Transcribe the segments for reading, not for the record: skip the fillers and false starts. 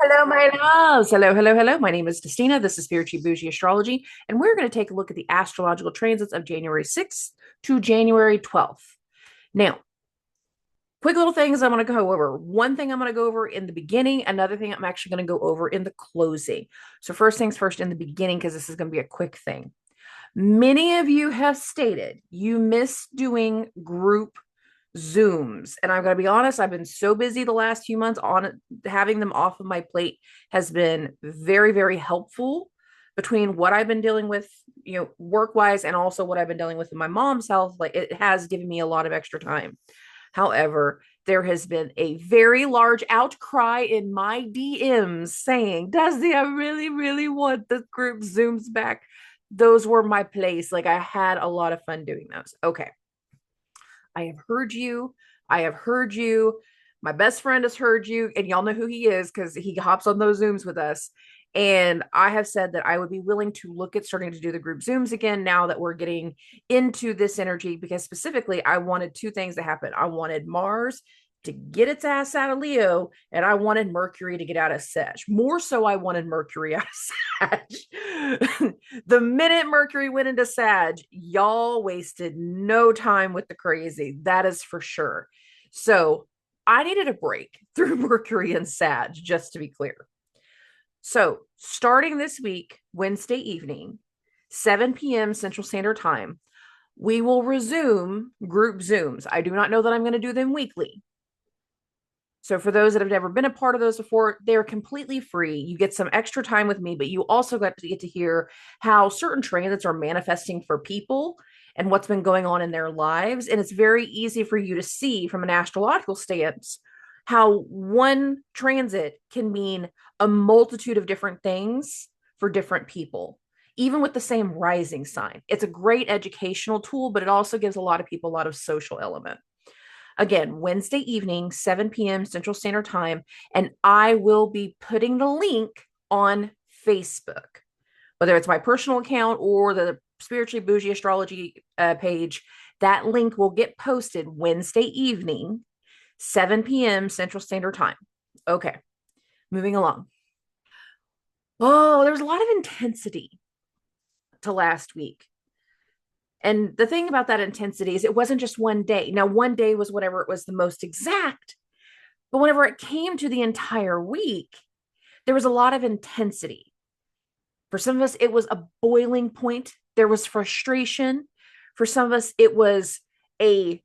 Hello, my loves. Hello, hello, hello. My name is Dustina. This is Spiritually Boujee Astrology, and we're going to take a look at the astrological transits of January 6th to January 12th. Now, quick little things I'm going to go over. One thing I'm going to go over in the beginning, another thing I'm actually going to go over in the closing. So, first things first in the beginning, because this is going to be a quick thing. Many of you have stated you miss doing group Zooms. And I'm going to be honest, I've been so busy the last few months on having them off of my plate has been very, very helpful between what I've been dealing with, work wise, and also what I've been dealing with in my mom's health. Like it has given me a lot of extra time. However, there has been a very large outcry in my DMs saying, Dusty, I really, really want the group Zooms back. Those were my place. Like I had a lot of fun doing those. Okay. I have heard you. I have heard you. My best friend has heard you, and y'all know who he is because he hops on those Zooms with us. And I have said that I would be willing to look at starting to do the group Zooms again now that we're getting into this energy, because specifically, I wanted two things to happen. I wanted Mars to get its ass out of Leo, and I wanted Mercury to get out of Sag. More so, I wanted Mercury out of Sag. The minute Mercury went into Sag, y'all wasted no time with the crazy. That is for sure. So I needed a break through Mercury and Sag, just to be clear. So starting this week, Wednesday evening, 7 p.m. Central Standard Time, we will resume group Zooms. I do not know that I'm going to do them weekly. So for those that have never been a part of those before, they're completely free. You get some extra time with me, but you also get to hear how certain transits are manifesting for people and what's been going on in their lives. And it's very easy for you to see from an astrological stance how one transit can mean a multitude of different things for different people, even with the same rising sign. It's a great educational tool, but it also gives a lot of people a lot of social element. Again, Wednesday evening, 7 p.m. Central Standard Time. And I will be putting the link on Facebook, whether it's my personal account or the Spiritually Boujee Astrology page. That link will get posted Wednesday evening, 7 p.m. Central Standard Time. Okay, moving along. Oh, there's a lot of intensity to last week. And the thing about that intensity is it wasn't just one day. Now, one day was whatever it was the most exact, but whenever it came to the entire week, there was a lot of intensity. For some of us, it was a boiling point. There was frustration. For some of us, it was a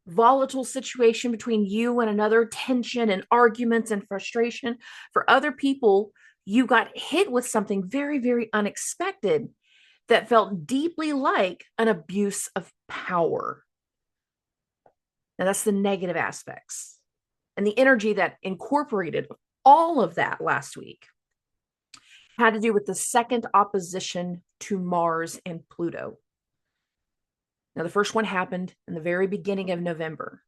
volatile situation between you and another, tension and arguments and frustration. For other people, you got hit with something very, very unexpected that felt deeply like an abuse of power. Now, that's the negative aspects. And the energy that incorporated all of that last week had to do with the second opposition to Mars and Pluto. Now, the first one happened in the very beginning of November.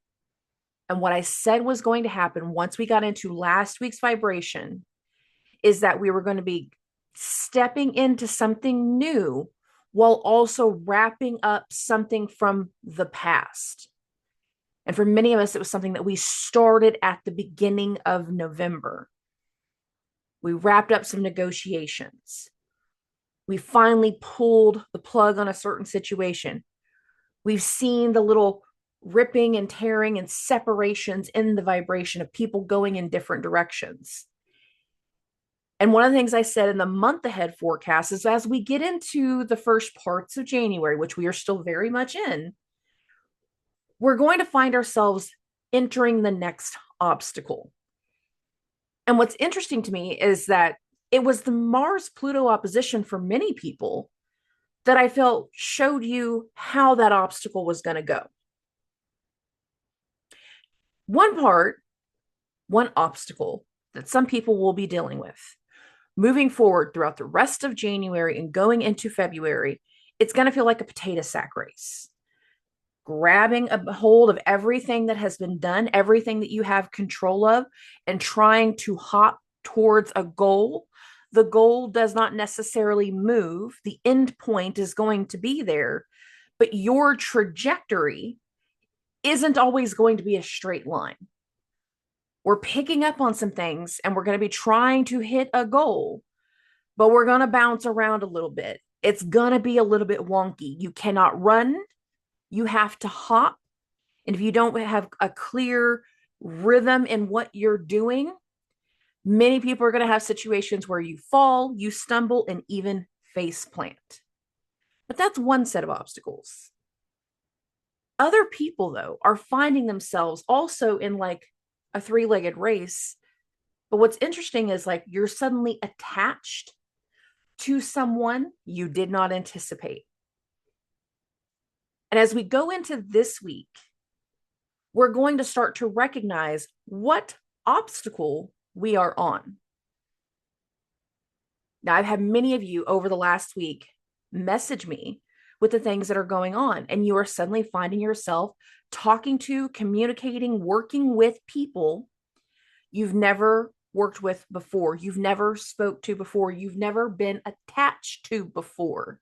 And what I said was going to happen once we got into last week's vibration is that we were going to be stepping into something new while also wrapping up something from the past. And for many of us, it was something that we started at the beginning of November. We wrapped up some negotiations. We finally pulled the plug on a certain situation. We've seen the little ripping and tearing and separations in the vibration of people going in different directions. And one of the things I said in the month ahead forecast is as we get into the first parts of January, which we are still very much in, we're going to find ourselves entering the next obstacle. And what's interesting to me is that it was the Mars Pluto opposition for many people that I felt showed you how that obstacle was going to go. One obstacle that some people will be dealing with moving forward throughout the rest of January and going into February, it's going to feel like a potato sack race. Grabbing a hold of everything that has been done, everything that you have control of, and trying to hop towards a goal. The goal does not necessarily move. The end point is going to be there, but your trajectory isn't always going to be a straight line. We're picking up on some things and we're going to be trying to hit a goal, but we're going to bounce around a little bit. It's going to be a little bit wonky. You cannot run, you have to hop. And if you don't have a clear rhythm in what you're doing, many people are going to have situations where you fall, you stumble, and even face plant. But that's one set of obstacles. Other people, though, are finding themselves also in like a three-legged race. But what's interesting is like you're suddenly attached to someone you did not anticipate. And as we go into this week, we're going to start to recognize what obstacle we are on. Now, I've had many of you over the last week message me with the things that are going on, and you are suddenly finding yourself talking to, communicating, working with people you've never worked with before, you've never spoke to before, you've never been attached to before.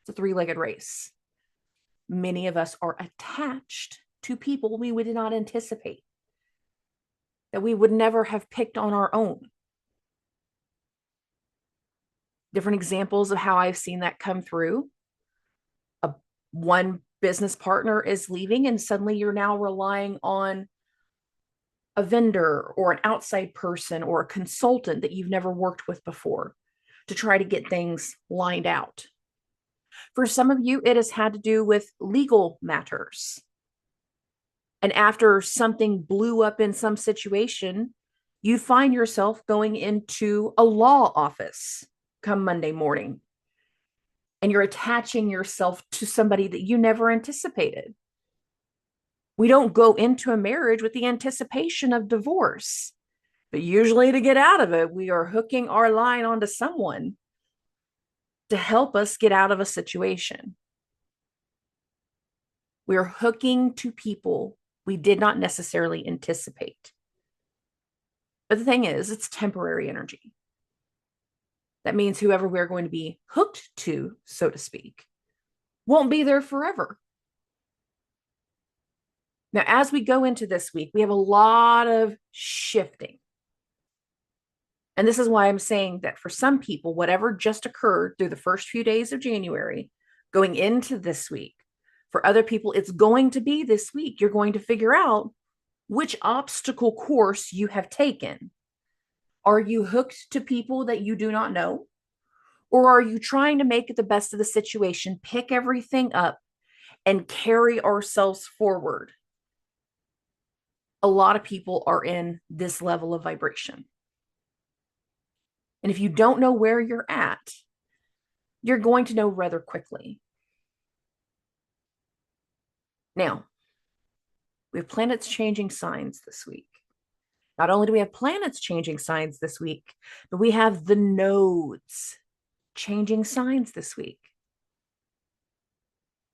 It's a three-legged race. Many of us are attached to people we would not anticipate, that we would never have picked on our own. Different examples of how I've seen that come through. One business partner is leaving, and suddenly you're now relying on a vendor or an outside person or a consultant that you've never worked with before to try to get things lined out. For some of you, it has had to do with legal matters. And after something blew up in some situation, you find yourself going into a law office come Monday morning. And you're attaching yourself to somebody that you never anticipated. We don't go into a marriage with the anticipation of divorce, but usually to get out of it, we are hooking our line onto someone to help us get out of a situation. We're hooking to people we did not necessarily anticipate. But the thing is, it's temporary energy. That means whoever we're going to be hooked to, so to speak, won't be there forever. Now, as we go into this week, we have a lot of shifting. And this is why I'm saying that for some people, whatever just occurred through the first few days of January, going into this week, for other people, it's going to be this week. You're going to figure out which obstacle course you have taken. Are you hooked to people that you do not know? Or are you trying to make it the best of the situation, pick everything up, and carry ourselves forward? A lot of people are in this level of vibration. And if you don't know where you're at, you're going to know rather quickly. Now, we have planets changing signs this week. Not only do we have planets changing signs this week, but we have the nodes changing signs this week.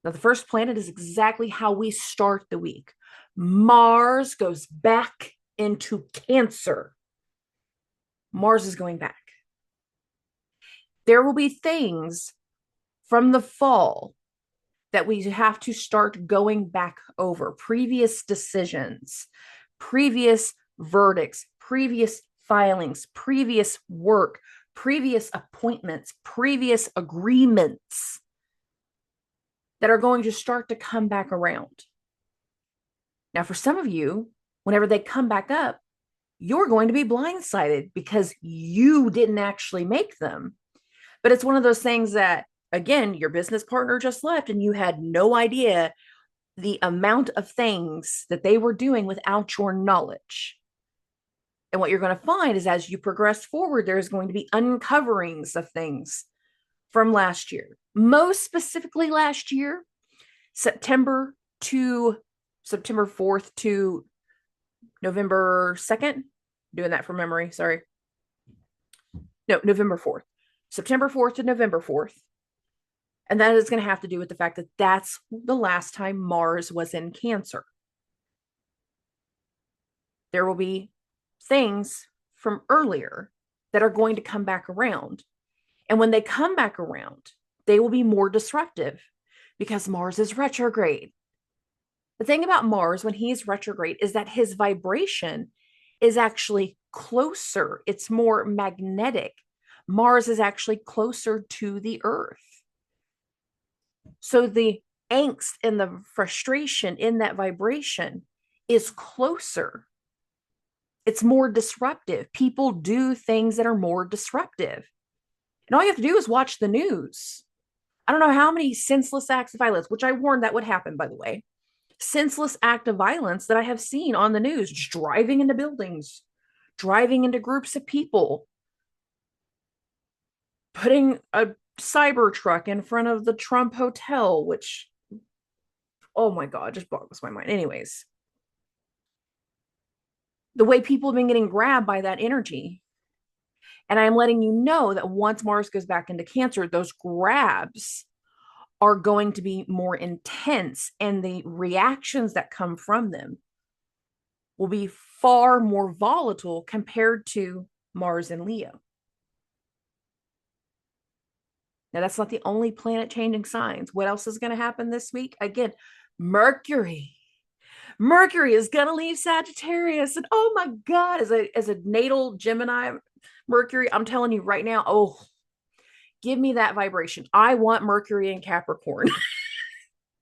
Now, the first planet is exactly how we start the week. Mars goes back into Cancer. Mars is going back. There will be things from the fall that we have to start going back over. Previous decisions, previous verdicts, previous filings, previous work, previous appointments, previous agreements that are going to start to come back around. Now, for some of you, whenever they come back up, you're going to be blindsided because you didn't actually make them. But it's one of those things that, again, your business partner just left and you had no idea the amount of things that they were doing without your knowledge. And what you're going to find is as you progress forward, there's going to be uncoverings of things from last year. Most specifically last year, September 4th to November 2nd. Doing that from memory, sorry. No, November 4th. September 4th to November 4th. And that is going to have to do with the fact that that's the last time Mars was in Cancer. There will be things from earlier that are going to come back around. And when they come back around, they will be more disruptive because Mars is retrograde. The thing about Mars when he's retrograde is that his vibration is actually closer. It's more magnetic. Mars is actually closer to the Earth. So the angst and the frustration in that vibration is closer. It's more disruptive. People do things that are more disruptive. And all you have to do is watch the news. I don't know how many senseless acts of violence, which I warned that would happen, by the way, senseless act of violence that I have seen on the news, just driving into buildings, driving into groups of people, putting a cyber truck in front of the Trump hotel, which, oh my God, just boggles my mind. Anyways, the way people have been getting grabbed by that energy. And I'm letting you know that once Mars goes back into Cancer, those grabs are going to be more intense, and the reactions that come from them will be far more volatile compared to Mars and Leo. Now, that's not the only planet changing signs. What else is going to happen this week? Again, Mercury. Mercury is going to leave Sagittarius. And oh my God, as a natal Gemini Mercury, I'm telling you right now, oh, give me that vibration. I want Mercury in Capricorn.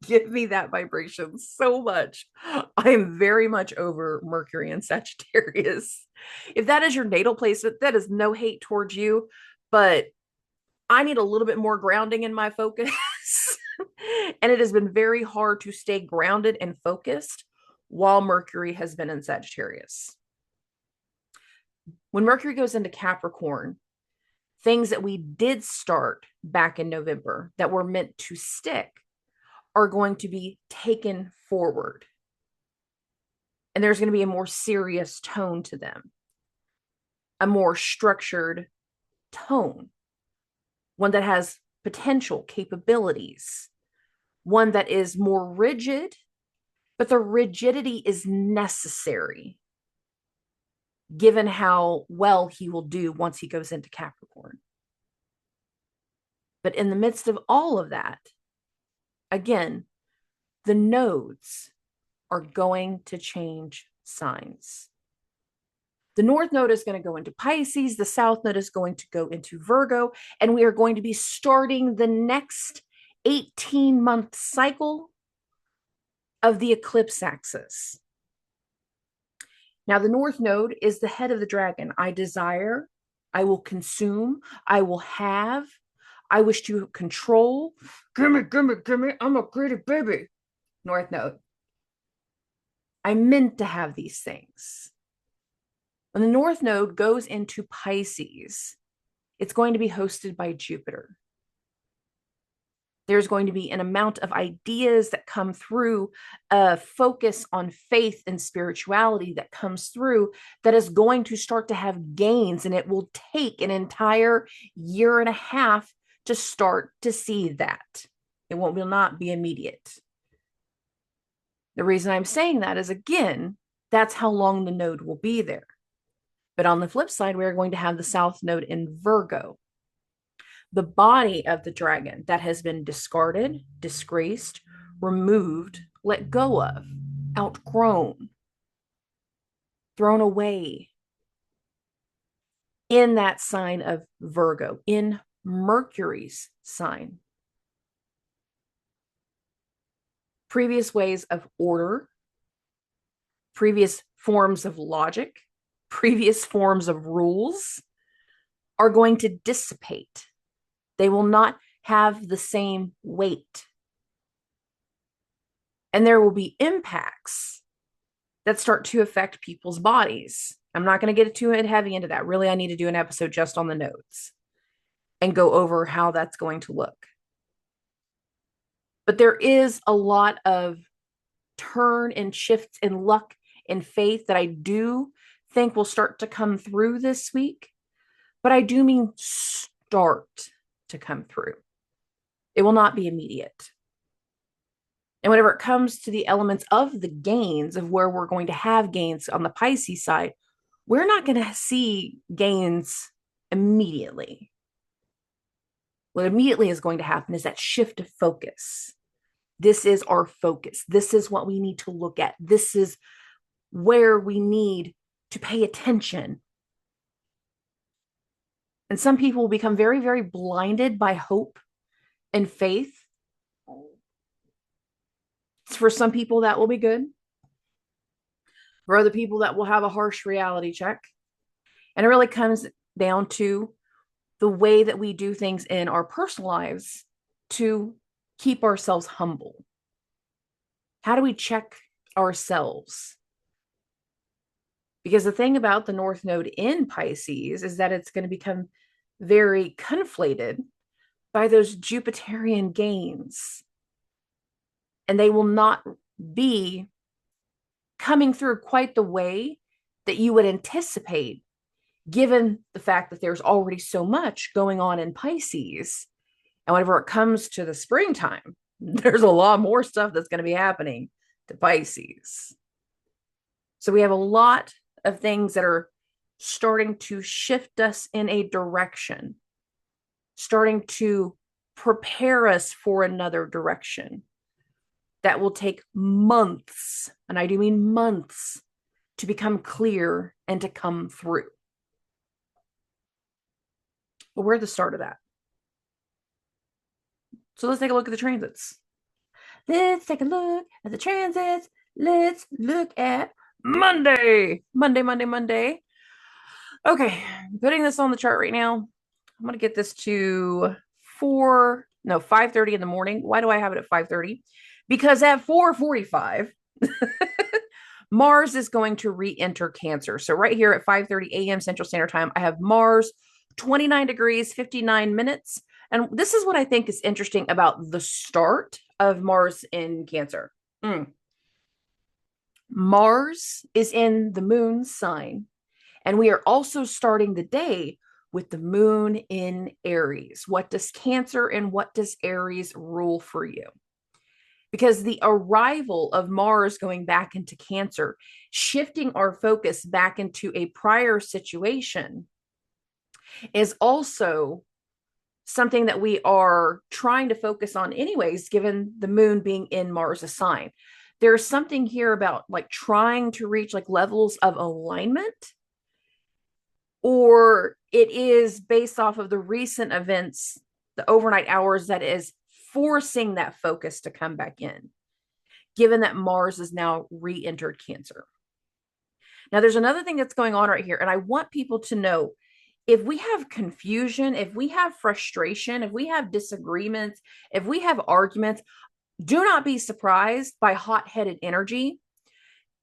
Give me that vibration so much. I am very much over Mercury and Sagittarius. If that is your natal placement, that is no hate towards you, but I need a little bit more grounding in my focus. And it has been very hard to stay grounded and focused while Mercury has been in Sagittarius. When Mercury goes into Capricorn, things that we did start back in November that were meant to stick are going to be taken forward. And there's going to be a more serious tone to them, a more structured tone, one that has potential capabilities, one that is more rigid, but the rigidity is necessary given how well he will do once he goes into Capricorn. But in the midst of all of that, again, the nodes are going to change signs. The North Node is going to go into Pisces. The South Node is going to go into Virgo. And we are going to be starting the next 18-month cycle of the eclipse axis. Now, the North Node is the head of the dragon. I desire, I will consume, I will have, I wish to control. Gimme, gimme, gimme, I'm a greedy baby. North Node. I meant to have these things. When the North Node goes into Pisces, it's going to be hosted by Jupiter. There's going to be an amount of ideas that come through, a focus on faith and spirituality that comes through that is going to start to have gains, and it will take an entire year and a half to start to see that. It will not be immediate. The reason I'm saying that is, again, that's how long the node will be there. But on the flip side, we're going to have the South Node in Virgo, the body of the dragon that has been discarded, disgraced, removed, let go of, outgrown, thrown away, in that sign of Virgo, in Mercury's sign. Previous ways of order, previous forms of logic, previous forms of rules are going to dissipate. They will not have the same weight. And there will be impacts that start to affect people's bodies. I'm not going to get too heavy into that. Really, I need to do an episode just on the nodes and go over how that's going to look. But there is a lot of turn and shifts in luck and faith that I do think will start to come through this week. But I do mean start to come through. It will not be immediate. And whenever it comes to the elements of the gains, of where we're going to have gains on the Pisces side, we're not going to see gains immediately. What immediately is going to happen is that shift of focus. This is our focus. This is what we need to look at. This is where we need to pay attention. And some people will become very, very blinded by hope and faith. For some people, that will be good. For other people, that will have a harsh reality check. And it really comes down to the way that we do things in our personal lives to keep ourselves humble. How do we check ourselves? Because the thing about the North Node in Pisces is that it's going to become very conflated by those Jupiterian gains. And they will not be coming through quite the way that you would anticipate, given the fact that there's already so much going on in Pisces. And whenever it comes to the springtime, there's a lot more stuff that's going to be happening to Pisces. So we have a lot of things that are starting to shift us in a direction, starting to prepare us for another direction that will take months, and I do mean months, to become clear and to come through. But we're at the start of that. So let's take a look at the transits. Let's take a look at the transits. Let's look at Monday. Monday. Okay, putting this on the chart right now. I'm going to get this to 5:30 in the morning. Why do I have it at 5:30? Because at 4:45, Mars is going to re-enter Cancer. So right here at 5:30 a.m. Central Standard Time, I have Mars, 29 degrees, 59 minutes. And this is what I think is interesting about the start of Mars in Cancer. Mars is in the moon's sign. And we are also starting the day with the moon in Aries. What does Cancer and what does Aries rule for you? Because the arrival of Mars going back into Cancer, shifting our focus back into a prior situation, is also something that we are trying to focus on anyways, given the moon being in Mars' sign. There's something here about like trying to reach like levels of alignment, or it is based off of the recent events, the overnight hours, that is forcing that focus to come back in, given that Mars is now re-entered Cancer. Now, there's another thing that's going on right here, and I want people to know, if we have confusion, if we have frustration, if we have disagreements, if we have arguments, do not be surprised by hot-headed energy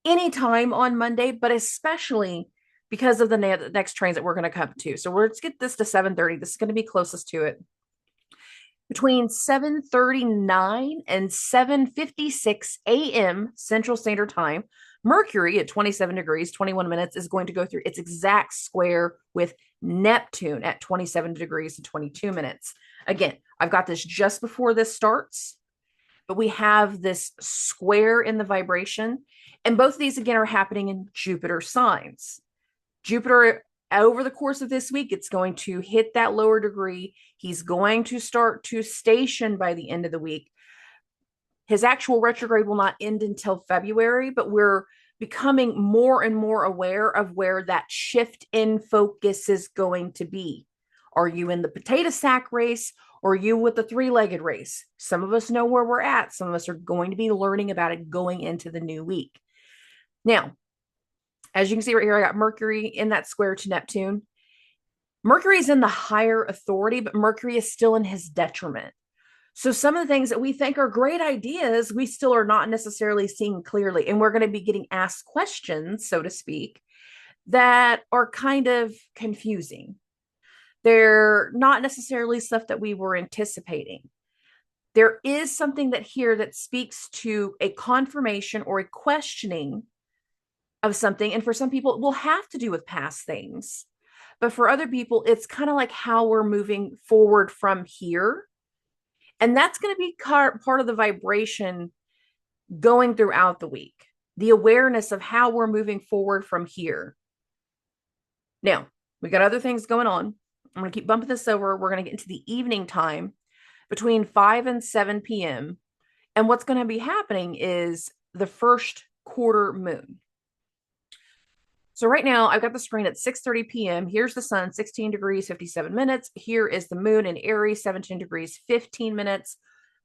anytime on Monday, but especially because of the next transit we're going to come to. So let's get this to 7:30. This is going to be closest to it. Between 7:39 and 7:56 a.m. Central Standard Time, Mercury at 27 degrees, 21 minutes is going to go through its exact square with Neptune at 27 degrees and 22 minutes. Again, I've got this just before this starts, but we have this square in the vibration. And both of these, again, are happening in Jupiter signs. Jupiter, over the course of this week, it's going to hit that lower degree. He's going to start to station by the end of the week. His actual retrograde will not end until February, but we're becoming more and more aware of where that shift in focus is going to be. Are you in the potato sack race, or are you with the three-legged race? Some of us know where we're at. Some of us are going to be learning about it going into the new week. Now, as you can see right here, I got Mercury in that square to Neptune. Mercury is in the higher authority, but Mercury is still in his detriment. So some of the things that we think are great ideas, we still are not necessarily seeing clearly. And we're going to be getting asked questions, so to speak, that are kind of confusing. They're not necessarily stuff that we were anticipating. There is something that here that speaks to a confirmation or a questioning of something. And for some people, it will have to do with past things. But for other people, it's kind of like how we're moving forward from here. And that's going to be part of the vibration going throughout the week. The awareness of how we're moving forward from here. Now, we got other things going on. I'm going to keep bumping this over. We're going to get into the evening time between 5 and 7 p.m. And what's going to be happening is the first quarter moon. So right now I've got the screen at 6:30 p.m. Here's the sun, 16 degrees, 57 minutes. Here is the moon in Aries, 17 degrees, 15 minutes.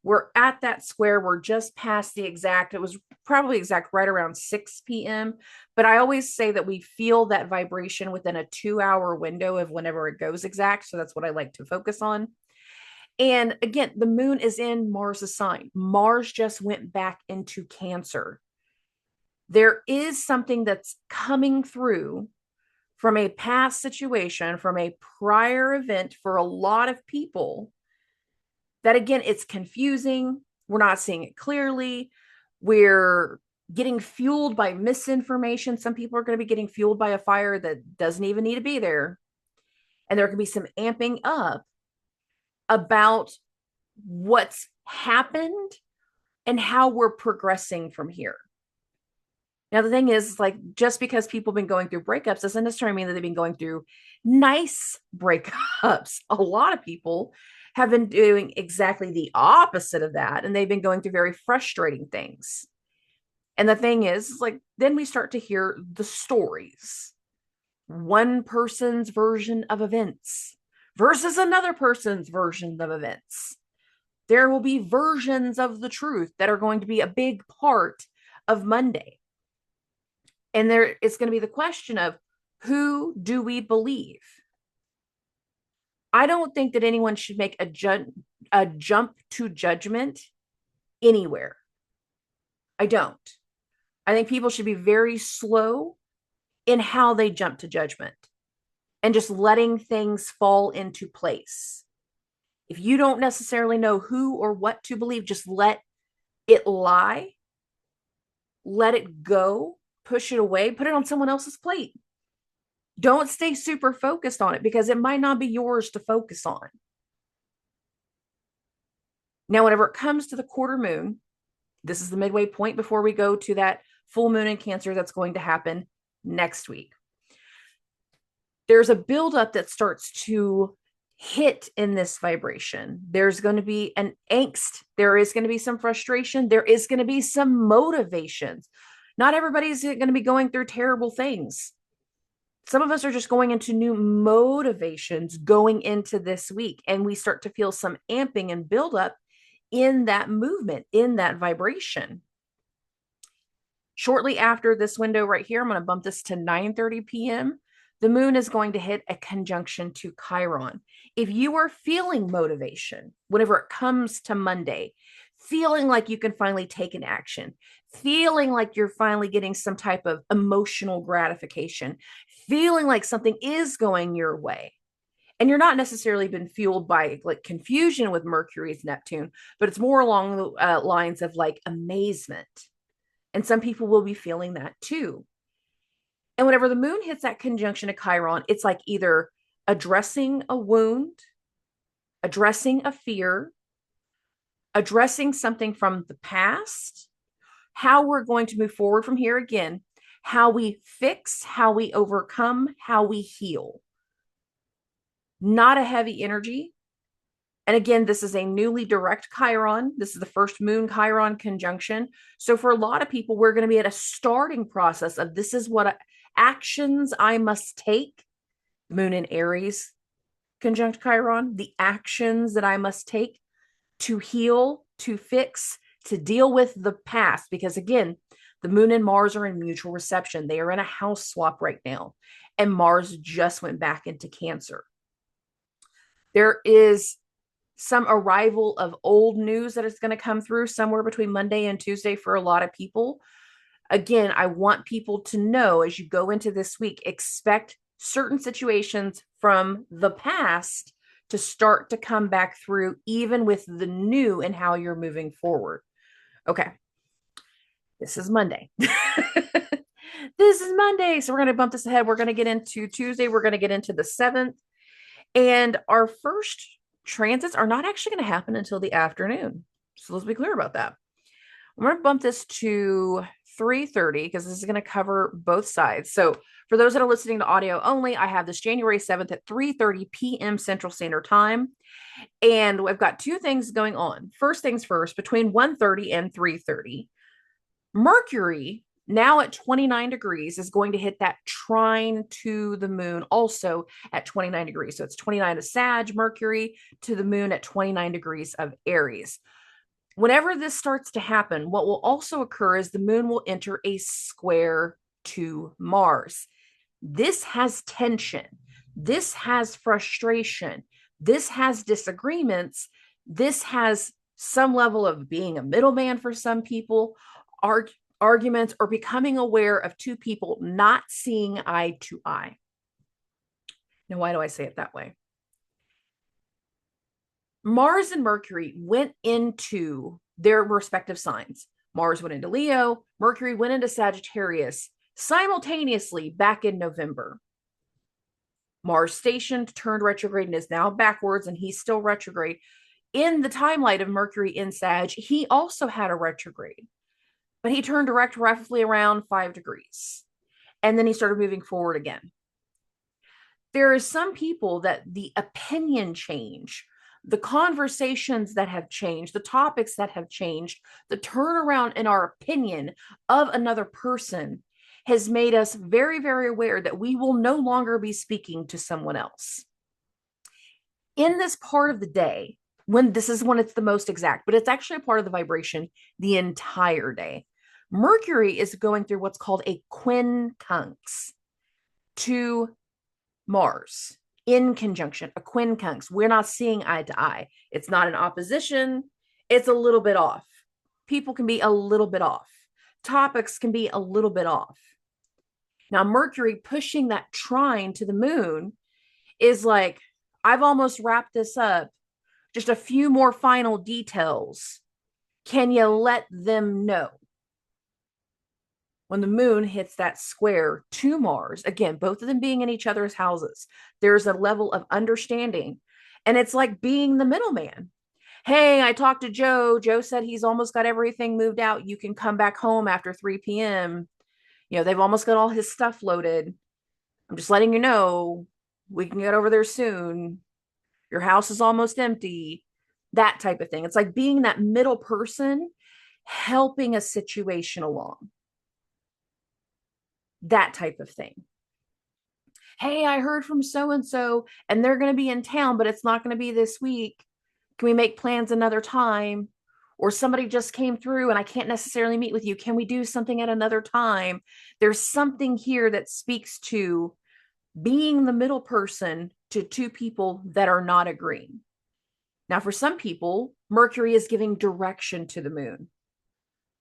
We're at that square. We're just past the exact, it was probably exact right around 6 p.m. But I always say that we feel that vibration within a 2-hour window of whenever it goes exact. So that's what I like to focus on. And again, the moon is in Mars's sign. Mars just went back into Cancer. There is something that's coming through from a past situation, from a prior event for a lot of people that, again, it's confusing. We're not seeing it clearly. We're getting fueled by misinformation. Some people are going to be getting fueled by a fire that doesn't even need to be there. And there can be some amping up about what's happened and how we're progressing from here. Now, the thing is, like, just because people have been going through breakups doesn't necessarily mean that they've been going through nice breakups. A lot of people have been doing exactly the opposite of that, and they've been going through very frustrating things. And the thing is, like, then we start to hear the stories. One person's version of events versus another person's version of events. There will be versions of the truth that are going to be a big part of Monday. And there it's going to be the question of, who do we believe? I don't think that anyone should make a jump to judgment anywhere. I don't. I think people should be very slow in how they jump to judgment and just letting things fall into place. If you don't necessarily know who or what to believe, just let it lie, let it go, push it away, put it on someone else's plate. Don't stay super focused on it because it might not be yours to focus on. Now, whenever it comes to the quarter moon, this is the midway point before we go to that full moon in Cancer that's going to happen next week. There's a buildup that starts to hit in this vibration. There's going to be an angst. There is going to be some frustration. There is going to be some motivations. Not everybody's going to be going through terrible things. Some of us are just going into new motivations going into this week, and we start to feel some amping and buildup in that movement, in that vibration. Shortly after this window right here, I'm going to bump this to 9:30 p.m. The moon is going to hit a conjunction to Chiron. If you are feeling motivation, whenever it comes to Monday, feeling like you can finally take an action, feeling like you're finally getting some type of emotional gratification, feeling like something is going your way, and you're not necessarily been fueled by like confusion with Mercury's Neptune, but it's more along the lines of like amazement. And some people will be feeling that too. And whenever the moon hits that conjunction to Chiron, it's like either addressing a wound, addressing a fear, addressing something from the past, how we're going to move forward from here again, how we fix, how we overcome, how we heal. Not a heavy energy. And again, this is a newly direct Chiron. This is the first moon Chiron conjunction. So for a lot of people, we're going to be at a starting process of this is what actions I must take. Moon in Aries conjunct Chiron, the actions that I must take to heal, to fix, to deal with the past. Because again, the moon and Mars are in mutual reception. They are in a house swap right now. And Mars just went back into Cancer. There is some arrival of old news that is going to come through somewhere between Monday and Tuesday for a lot of people. Again, I want people to know as you go into this week, expect certain situations from the past to start to come back through, even with the new and how you're moving forward. Okay. This is Monday. This is Monday. So we're going to bump this ahead. We're going to get into Tuesday. We're going to get into the 7th. And our first transits are not actually going to happen until the afternoon. So let's be clear about that. I'm going to bump this to 3:30 because this is going to cover both sides. So for those that are listening to audio only, I have this January 7th at 3:30 p.m. Central Standard Time. And we've got two things going on. First things first, between 1:30 and 3:30, Mercury now at 29 degrees is going to hit that trine to the moon also at 29 degrees. So it's 29 of Sag, Mercury, to the moon at 29 degrees of Aries. Whenever this starts to happen, what will also occur is the moon will enter a square to Mars. This has tension. This has frustration. This has disagreements. This has some level of being a middleman for some people, arguments, or becoming aware of two people not seeing eye to eye. Now, why do I say it that way? Mars and Mercury went into their respective signs. Mars went into Leo, Mercury went into Sagittarius simultaneously back in November. Mars stationed, turned retrograde, and is now backwards, and he's still retrograde. In the timeline of Mercury in Sag, he also had a retrograde, but he turned direct roughly around 5 degrees. And then he started moving forward again. There is some people that the opinion change, the conversations that have changed, the topics that have changed, the turnaround in our opinion of another person has made us very, very aware that we will no longer be speaking to someone else. In this part of the day, when this is when it's the most exact, but it's actually a part of the vibration the entire day, Mercury is going through what's called a quincunx to Mars in conjunction, a quincunx. We're not seeing eye to eye. It's not an opposition. It's a little bit off. People can be a little bit off. Topics can be a little bit off. Now, Mercury pushing that trine to the moon is like, I've almost wrapped this up. Just a few more final details. Can you let them know? When the moon hits that square to Mars, again, both of them being in each other's houses, there's a level of understanding. And it's like being the middleman. Hey, I talked to Joe. Joe said he's almost got everything moved out. You can come back home after 3 p.m. You know, they've almost got all his stuff loaded. I'm just letting you know we can get over there soon. Your house is almost empty. That type of thing. It's like being that middle person helping a situation along. That type of thing. Hey, I heard from so-and-so and they're going to be in town, but it's not going to be this week. Can we make plans another time? Or somebody just came through and I can't necessarily meet with you. Can we do something at another time? There's something here that speaks to being the middle person to two people that are not agreeing. Now, for some people, Mercury is giving direction to the moon.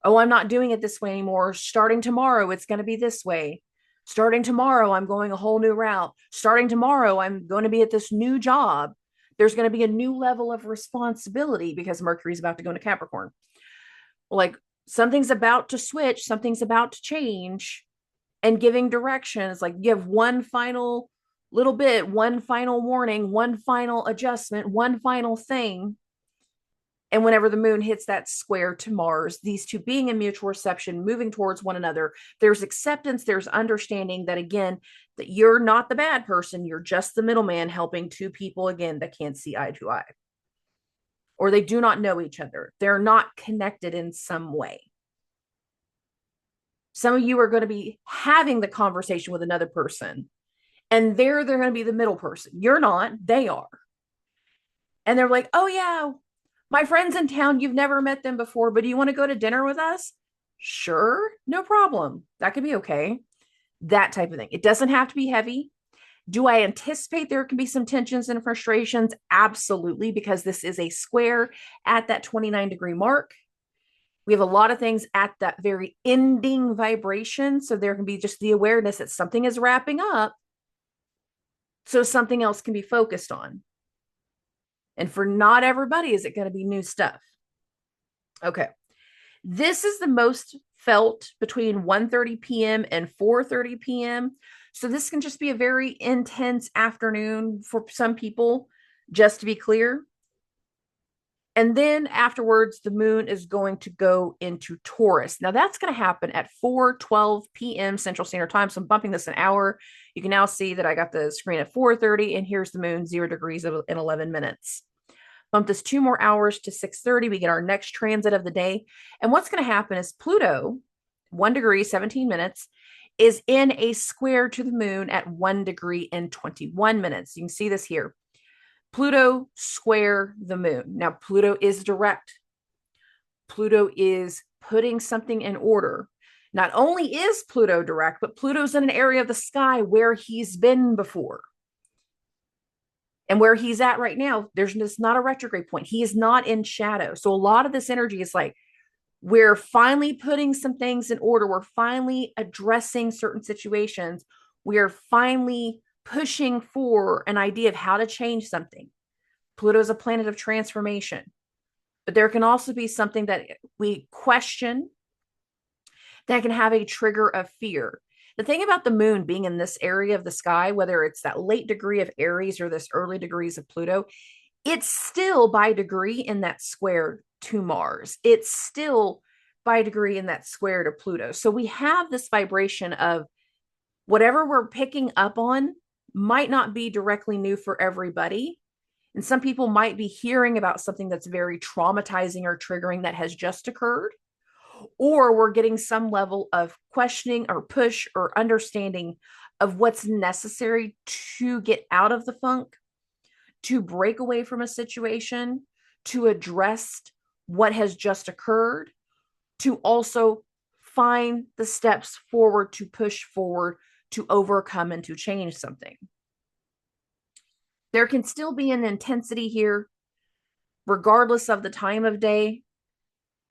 Oh, I'm not doing it this way anymore. Starting tomorrow, it's going to be this way. Starting tomorrow, I'm going a whole new route. Starting tomorrow, I'm going to be at this new job. There's going to be a new level of responsibility because Mercury's about to go into Capricorn. Like something's about to switch, something's about to change, and giving directions. Like you have one final little bit, one final warning, one final adjustment, one final thing. And whenever the moon hits that square to Mars, these two being in mutual reception, moving towards one another, there's acceptance, there's understanding that, again, that you're not the bad person. You're just the middleman helping two people, again, that can't see eye to eye. Or they do not know each other. They're not connected in some way. Some of you are going to be having the conversation with another person, and they're going to be the middle person. You're not, they are. And they're like, oh, yeah, my friend's in town. You've never met them before, but do you want to go to dinner with us? Sure, no problem. That could be okay. That type of thing. It doesn't have to be heavy. Do I anticipate there can be some tensions and frustrations? Absolutely, because this is a square at that 29-degree mark. We have a lot of things at that very ending vibration. So there can be just the awareness that something is wrapping up, so something else can be focused on. And for not everybody is it going to be new stuff. Okay. This is the most felt between 1:30 p.m. and 4:30 p.m. So this can just be a very intense afternoon for some people, just to be clear. And then afterwards, the moon is going to go into Taurus. Now that's going to happen at 4:12 p.m. Central Standard Time. So I'm bumping this an hour. You can now see that I got the screen at 4:30 and here's the moon 0 degrees in 11 minutes. Bump this 2 more hours to 6:30. We get our next transit of the day. And what's going to happen is Pluto 1 degree, 17 minutes, is in a square to the moon at 1 degree and 21 minutes. You can see this here. Pluto square the moon. Now, Pluto is direct. Pluto is putting something in order. Not only is Pluto direct, but Pluto's in an area of the sky where he's been before. And where he's at right now, there's not a retrograde point. He is not in shadow. So a lot of this energy is like, we're finally putting some things in order. We're finally addressing certain situations. We are finally pushing for an idea of how to change something. Pluto is a planet of transformation. But there can also be something that we question that can have a trigger of fear. The thing about the moon being in this area of the sky, whether it's that late degree of Aries or this early degrees of Pluto, it's still by degree in that square to Mars. It's still by degree in that square to Pluto. So we have this vibration of whatever we're picking up on might not be directly new for everybody. And some people might be hearing about something that's very traumatizing or triggering that has just occurred. Or we're getting some level of questioning or push or understanding of what's necessary to get out of the funk, to break away from a situation, to address what has just occurred, to also find the steps forward to push forward, to overcome and to change something. There can still be an intensity here, regardless of the time of day.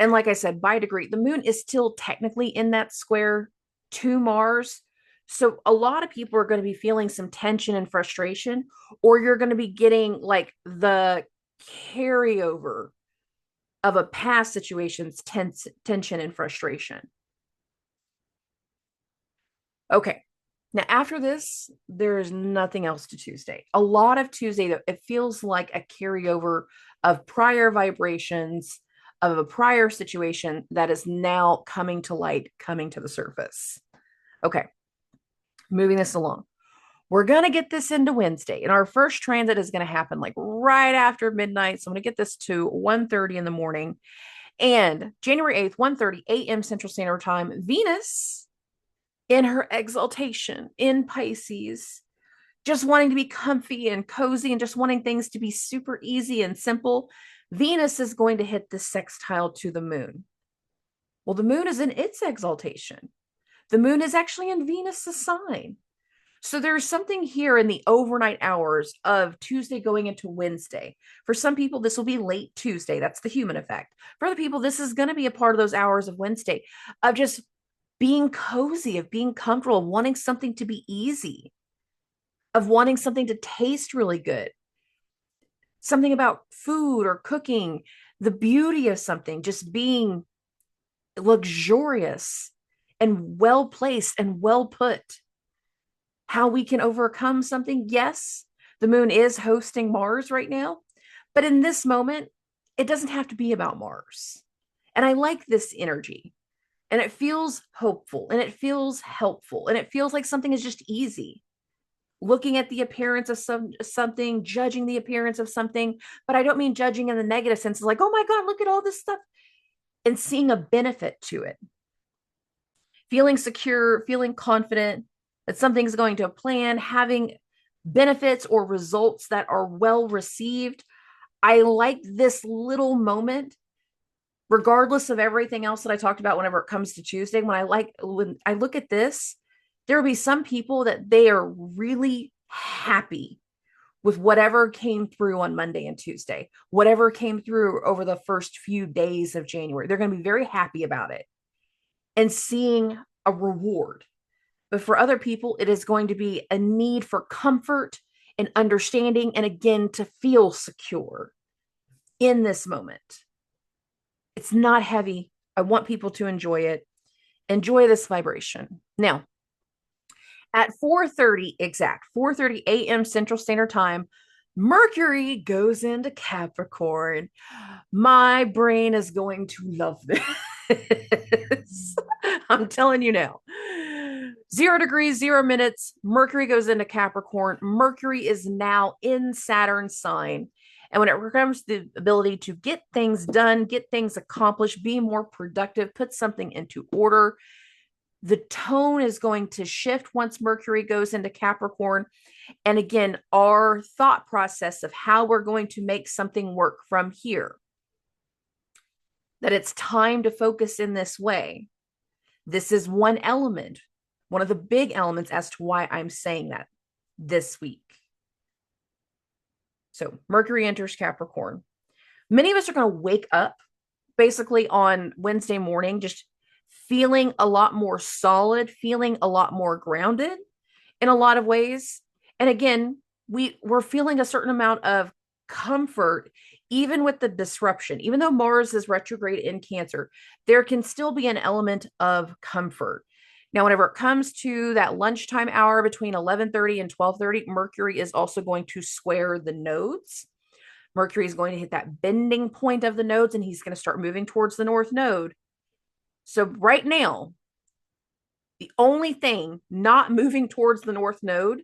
And like I said, by degree, the moon is still technically in that square to Mars. So a lot of people are going to be feeling some tension and frustration, or you're going to be getting like the carryover of a past situation's tension and frustration. Okay. Now, after this, there's nothing else to Tuesday. A lot of Tuesday, it feels like a carryover of prior vibrations of a prior situation that is now coming to light, coming to the surface. Okay, moving this along. We're going to get this into Wednesday, and our first transit is going to happen like right after midnight. So I'm going to get this to 1:30 in the morning. And January 8th, 1:30 a.m. Central Standard Time, Venus in her exaltation in Pisces, just wanting to be comfy and cozy and just wanting things to be super easy and simple. Venus is going to hit the sextile to the moon. Well, the moon is in its exaltation. The moon is actually in Venus's sign. So there's something here in the overnight hours of Tuesday going into Wednesday. For some people, this will be late Tuesday. That's the human effect. For other people, this is going to be a part of those hours of Wednesday of just being cozy, of being comfortable, of wanting something to be easy, of wanting something to taste really good. Something about food or cooking, the beauty of something, just being luxurious and well placed and well put. How we can overcome something. Yes, the moon is hosting Mars right now, but in this moment, it doesn't have to be about Mars. And I like this energy, and it feels hopeful, and it feels helpful, and it feels like something is just easy. Looking at the appearance of something, judging the appearance of something, but I don't mean judging in the negative sense. It's like, oh my God, look at all this stuff, and seeing a benefit to it. Feeling secure, feeling confident that something's going to plan, having benefits or results that are well received. I like this little moment, regardless of everything else that I talked about whenever it comes to Tuesday. When I look at this, there will be some people that they are really happy with whatever came through on Monday and Tuesday, whatever came through over the first few days of January. They're going to be very happy about it and seeing a reward. But for other people, it is going to be a need for comfort and understanding, and again, to feel secure in this moment. It's not heavy. I want people to enjoy it. Enjoy this vibration. Now, at 4:30 exact, 4:30 a.m. Central Standard Time, Mercury goes into Capricorn. My brain is going to love this. I'm telling you now. 0 degrees, 0 minutes. Mercury goes into Capricorn. Mercury is now in Saturn's sign. And when it comes to the ability to get things done, get things accomplished, be more productive, put something into order, The tone is going to shift once Mercury goes into Capricorn. And again, our thought process of how we're going to make something work from here, that it's time to focus in this way. This is one element, one of the big elements as to why I'm saying that this week. So Mercury enters Capricorn. Many of us are going to wake up basically on Wednesday morning, just feeling a lot more solid, feeling a lot more grounded in a lot of ways. And again, we're feeling a certain amount of comfort, even with the disruption. Even though Mars is retrograde in Cancer, there can still be an element of comfort. Now, whenever it comes to that lunchtime hour between 11:30 and 12:30, Mercury is also going to square the nodes. Mercury is going to hit that bending point of the nodes, and he's going to start moving towards the North Node. So right now, the only thing not moving towards the North Node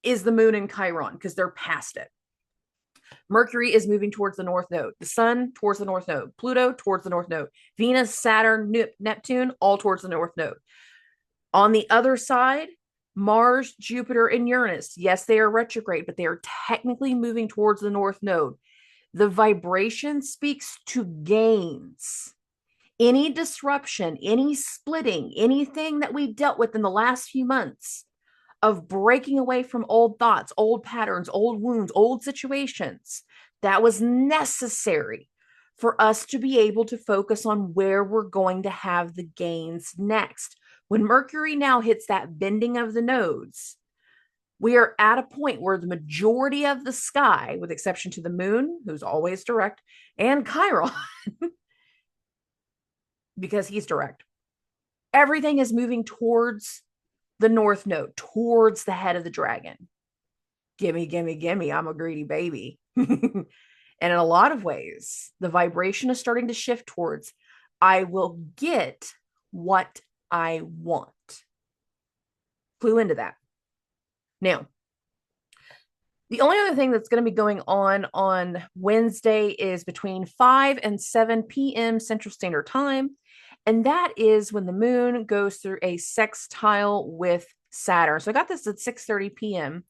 is the moon in Chiron, because they're past it. Mercury is moving towards the North Node. The Sun towards the North Node. Pluto towards the North Node. Venus, Saturn, Neptune, all towards the North Node. On the other side, Mars, Jupiter, and Uranus. Yes, they are retrograde, but they are technically moving towards the North Node. The vibration speaks to gains. Any disruption, any splitting, anything that we dealt with in the last few months of breaking away from old thoughts, old patterns, old wounds, old situations, that was necessary for us to be able to focus on where we're going to have the gains next. When Mercury now hits that bending of the nodes, we are at a point where the majority of the sky, with exception to the moon, who's always direct, and Chiron, because he's direct, everything is moving towards the North Node, towards the head of the dragon. Gimme, gimme, gimme. I'm a greedy baby. And in a lot of ways, the vibration is starting to shift towards, I will get what I want. Clue into that. Now, the only other thing that's going to be going on Wednesday is between 5 and 7 p.m. Central Standard Time. And that is when the moon goes through a sextile with Saturn. So I got this at 6:30 p.m.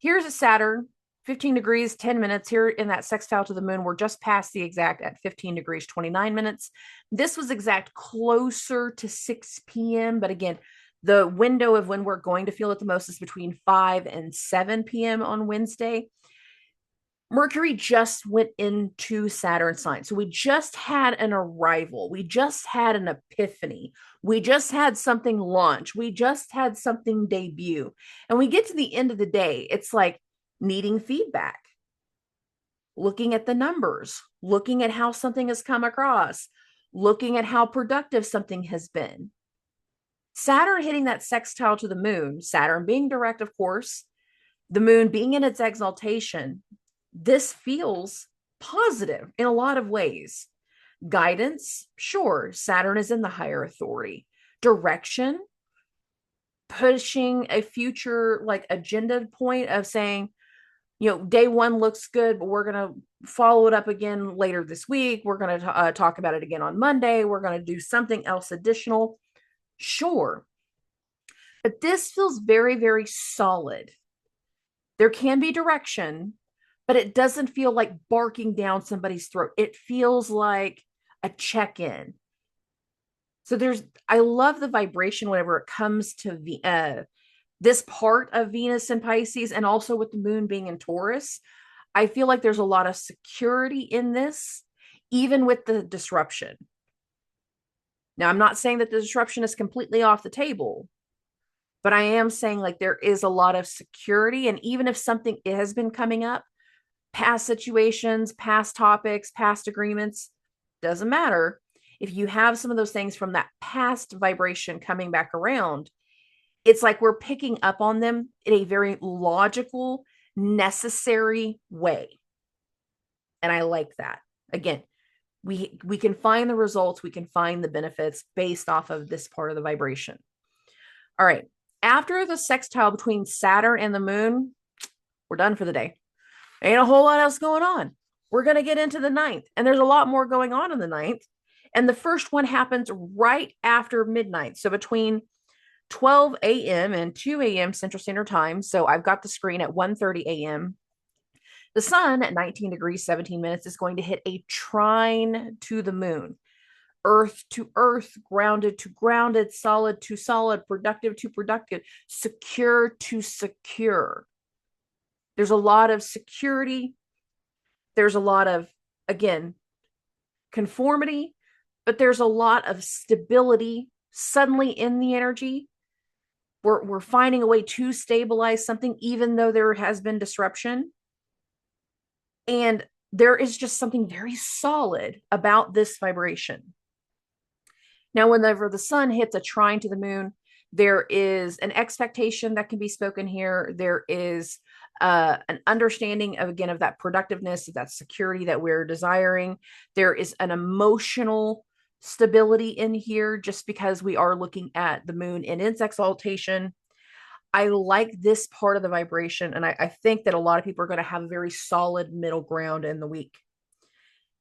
Here's a Saturn, 15 degrees, 10 minutes. Here in that sextile to the moon, we're just past the exact at 15 degrees, 29 minutes. This was exact closer to 6 p.m. But again, the window of when we're going to feel it the most is between 5 and 7 p.m. on Wednesday. Mercury just went into Saturn sign. So we just had an arrival. We just had an epiphany. We just had something launch. We just had something debut. And we get to the end of the day, it's like needing feedback, looking at the numbers, looking at how something has come across, looking at how productive something has been. Saturn hitting that sextile to the moon, Saturn being direct, of course, the moon being in its exaltation, this feels positive in a lot of ways. Guidance, sure, Saturn is in the higher authority. Direction, pushing a future like agenda point of saying, day one looks good, but we're going to follow it up again later this week. We're going to talk about it again on Monday. We're going to do something else additional. Sure. But this feels very, very solid. There can be direction, but it doesn't feel like barking down somebody's throat. It feels like a check-in. So I love the vibration whenever it comes to this part of Venus and Pisces, and also with the moon being in Taurus. I feel like there's a lot of security in this, even with the disruption. Now, I'm not saying that the disruption is completely off the table, but I am saying like there is a lot of security. And even if something has been coming up, past situations, past topics, past agreements, doesn't matter. If you have some of those things from that past vibration coming back around, it's like we're picking up on them in a very logical, necessary way. And I like that. Again, we can find the results, we can find the benefits based off of this part of the vibration. All right. After the sextile between Saturn and the moon, we're done for the day. Ain't a whole lot else going on. We're going to get into the ninth, and there's a lot more going on in the ninth. And the first one happens right after midnight. So between 12 a.m. and 2 a.m. Central Standard Time. So I've got the screen at 1:30 a.m. The sun at 19 degrees, 17 minutes is going to hit a trine to the moon. Earth to earth, grounded to grounded, solid to solid, productive to productive, secure to secure. There's a lot of security. There's a lot of, again, conformity, but there's a lot of stability suddenly in the energy. We're finding a way to stabilize something, even though there has been disruption. And there is just something very solid about this vibration. Now, whenever the sun hits a trine to the moon, there is an expectation that can be spoken here. There is an understanding of, again, of that productiveness, of that security that we're desiring. There is an emotional stability in here just because we are looking at the moon in its exaltation. I like this part of the vibration, and I think that a lot of people are going to have a very solid middle ground in the week.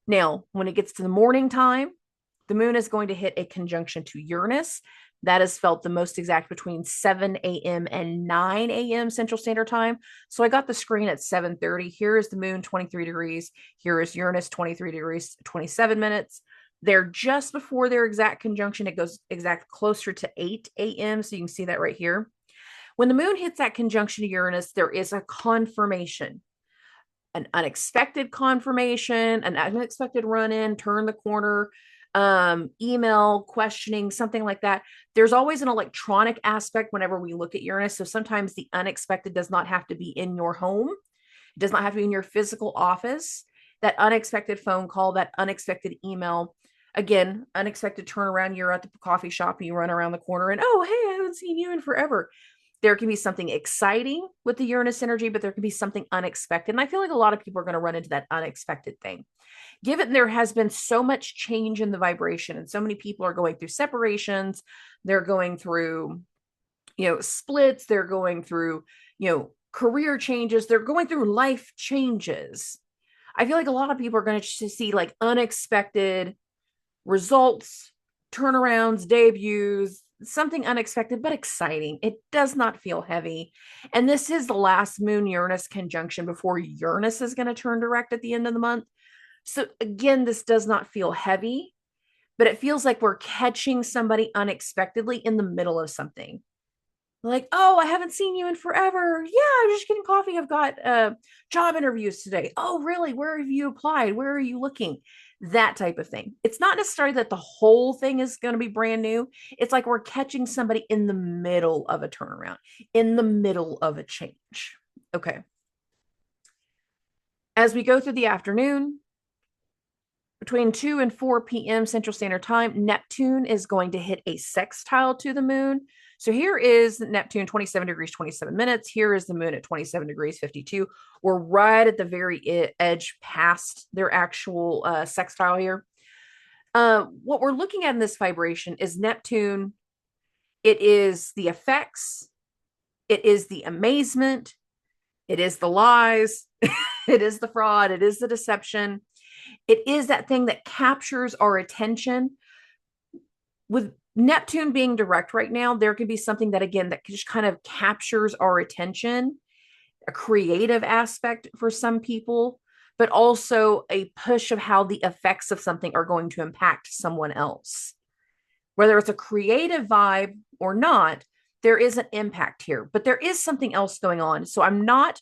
Now, when it gets to the morning time, the moon is going to hit a conjunction to Uranus. That is felt the most exact between 7 a.m. and 9 a.m. Central Standard Time. So I got the screen at 7:30. Here is the moon, 23 degrees. Here is Uranus, 23 degrees, 27 minutes. They're just before their exact conjunction. It goes exact closer to 8 a.m. So you can see that right here. When the moon hits that conjunction to Uranus, there is a confirmation, an unexpected confirmation, an unexpected run-in, turn the corner, email, questioning, something like that. There's always an electronic aspect whenever we look at Uranus. So sometimes the unexpected does not have to be in your home. It does not have to be in your physical office. That unexpected phone call, that unexpected email, again, unexpected turnaround. You're at the coffee shop and you run around the corner and, oh, hey, I haven't seen you in forever. There can be something exciting with the Uranus energy, but there can be something unexpected. And I feel like a lot of people are going to run into that unexpected thing. Given there has been so much change in the vibration and so many people are going through separations, they're going through, splits, they're going through, career changes, they're going through life changes. I feel like a lot of people are going to see like unexpected results, turnarounds, debuts, something unexpected but exciting. It does not feel heavy. And this is the last moon Uranus conjunction before Uranus is going to turn direct at the end of the month. So again, this does not feel heavy, but it feels like we're catching somebody unexpectedly in the middle of something. Like, oh, I haven't seen you in forever. Yeah, I'm just getting coffee. I've got job interviews today. Oh, really? Where have you applied? Where are you looking? That type of thing. It's not necessarily that the whole thing is going to be brand new. It's like we're catching somebody in the middle of a turnaround, in the middle of a change. Okay. As we go through the afternoon, between 2 and 4 p.m. Central Standard Time, Neptune is going to hit a sextile to the moon. So here is Neptune, 27 degrees, 27 minutes. Here is the moon at 27 degrees, 52. We're right at the very edge past their actual sextile here. What we're looking at in this vibration is Neptune. It is the effects. It is the amazement. It is the lies. It is the fraud. It is the deception. It is that thing that captures our attention. With Neptune being direct right now, there can be something that, again, that just kind of captures our attention, a creative aspect for some people, but also a push of how the effects of something are going to impact someone else. Whether it's a creative vibe or not, there is an impact here, but there is something else going on. So I'm not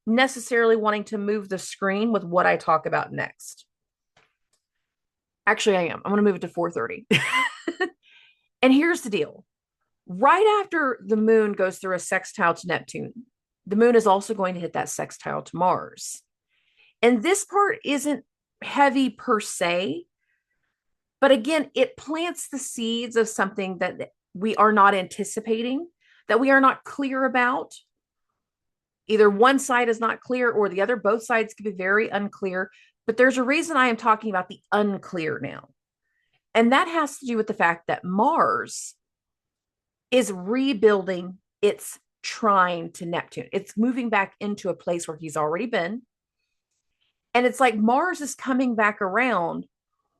necessarily wanting to move the screen with what I talk about next. Actually, I am. I'm going to move it to 4:30. And here's the deal. Right after the moon goes through a sextile to Neptune, the moon is also going to hit that sextile to Mars. And this part isn't heavy per se, but again, it plants the seeds of something that we are not anticipating, that we are not clear about. Either one side is not clear or the other. Both sides can be very unclear. But there's a reason I am talking about the unclear now. And that has to do with the fact that Mars is rebuilding its trine to Neptune. It's moving back into a place where he's already been. And it's like Mars is coming back around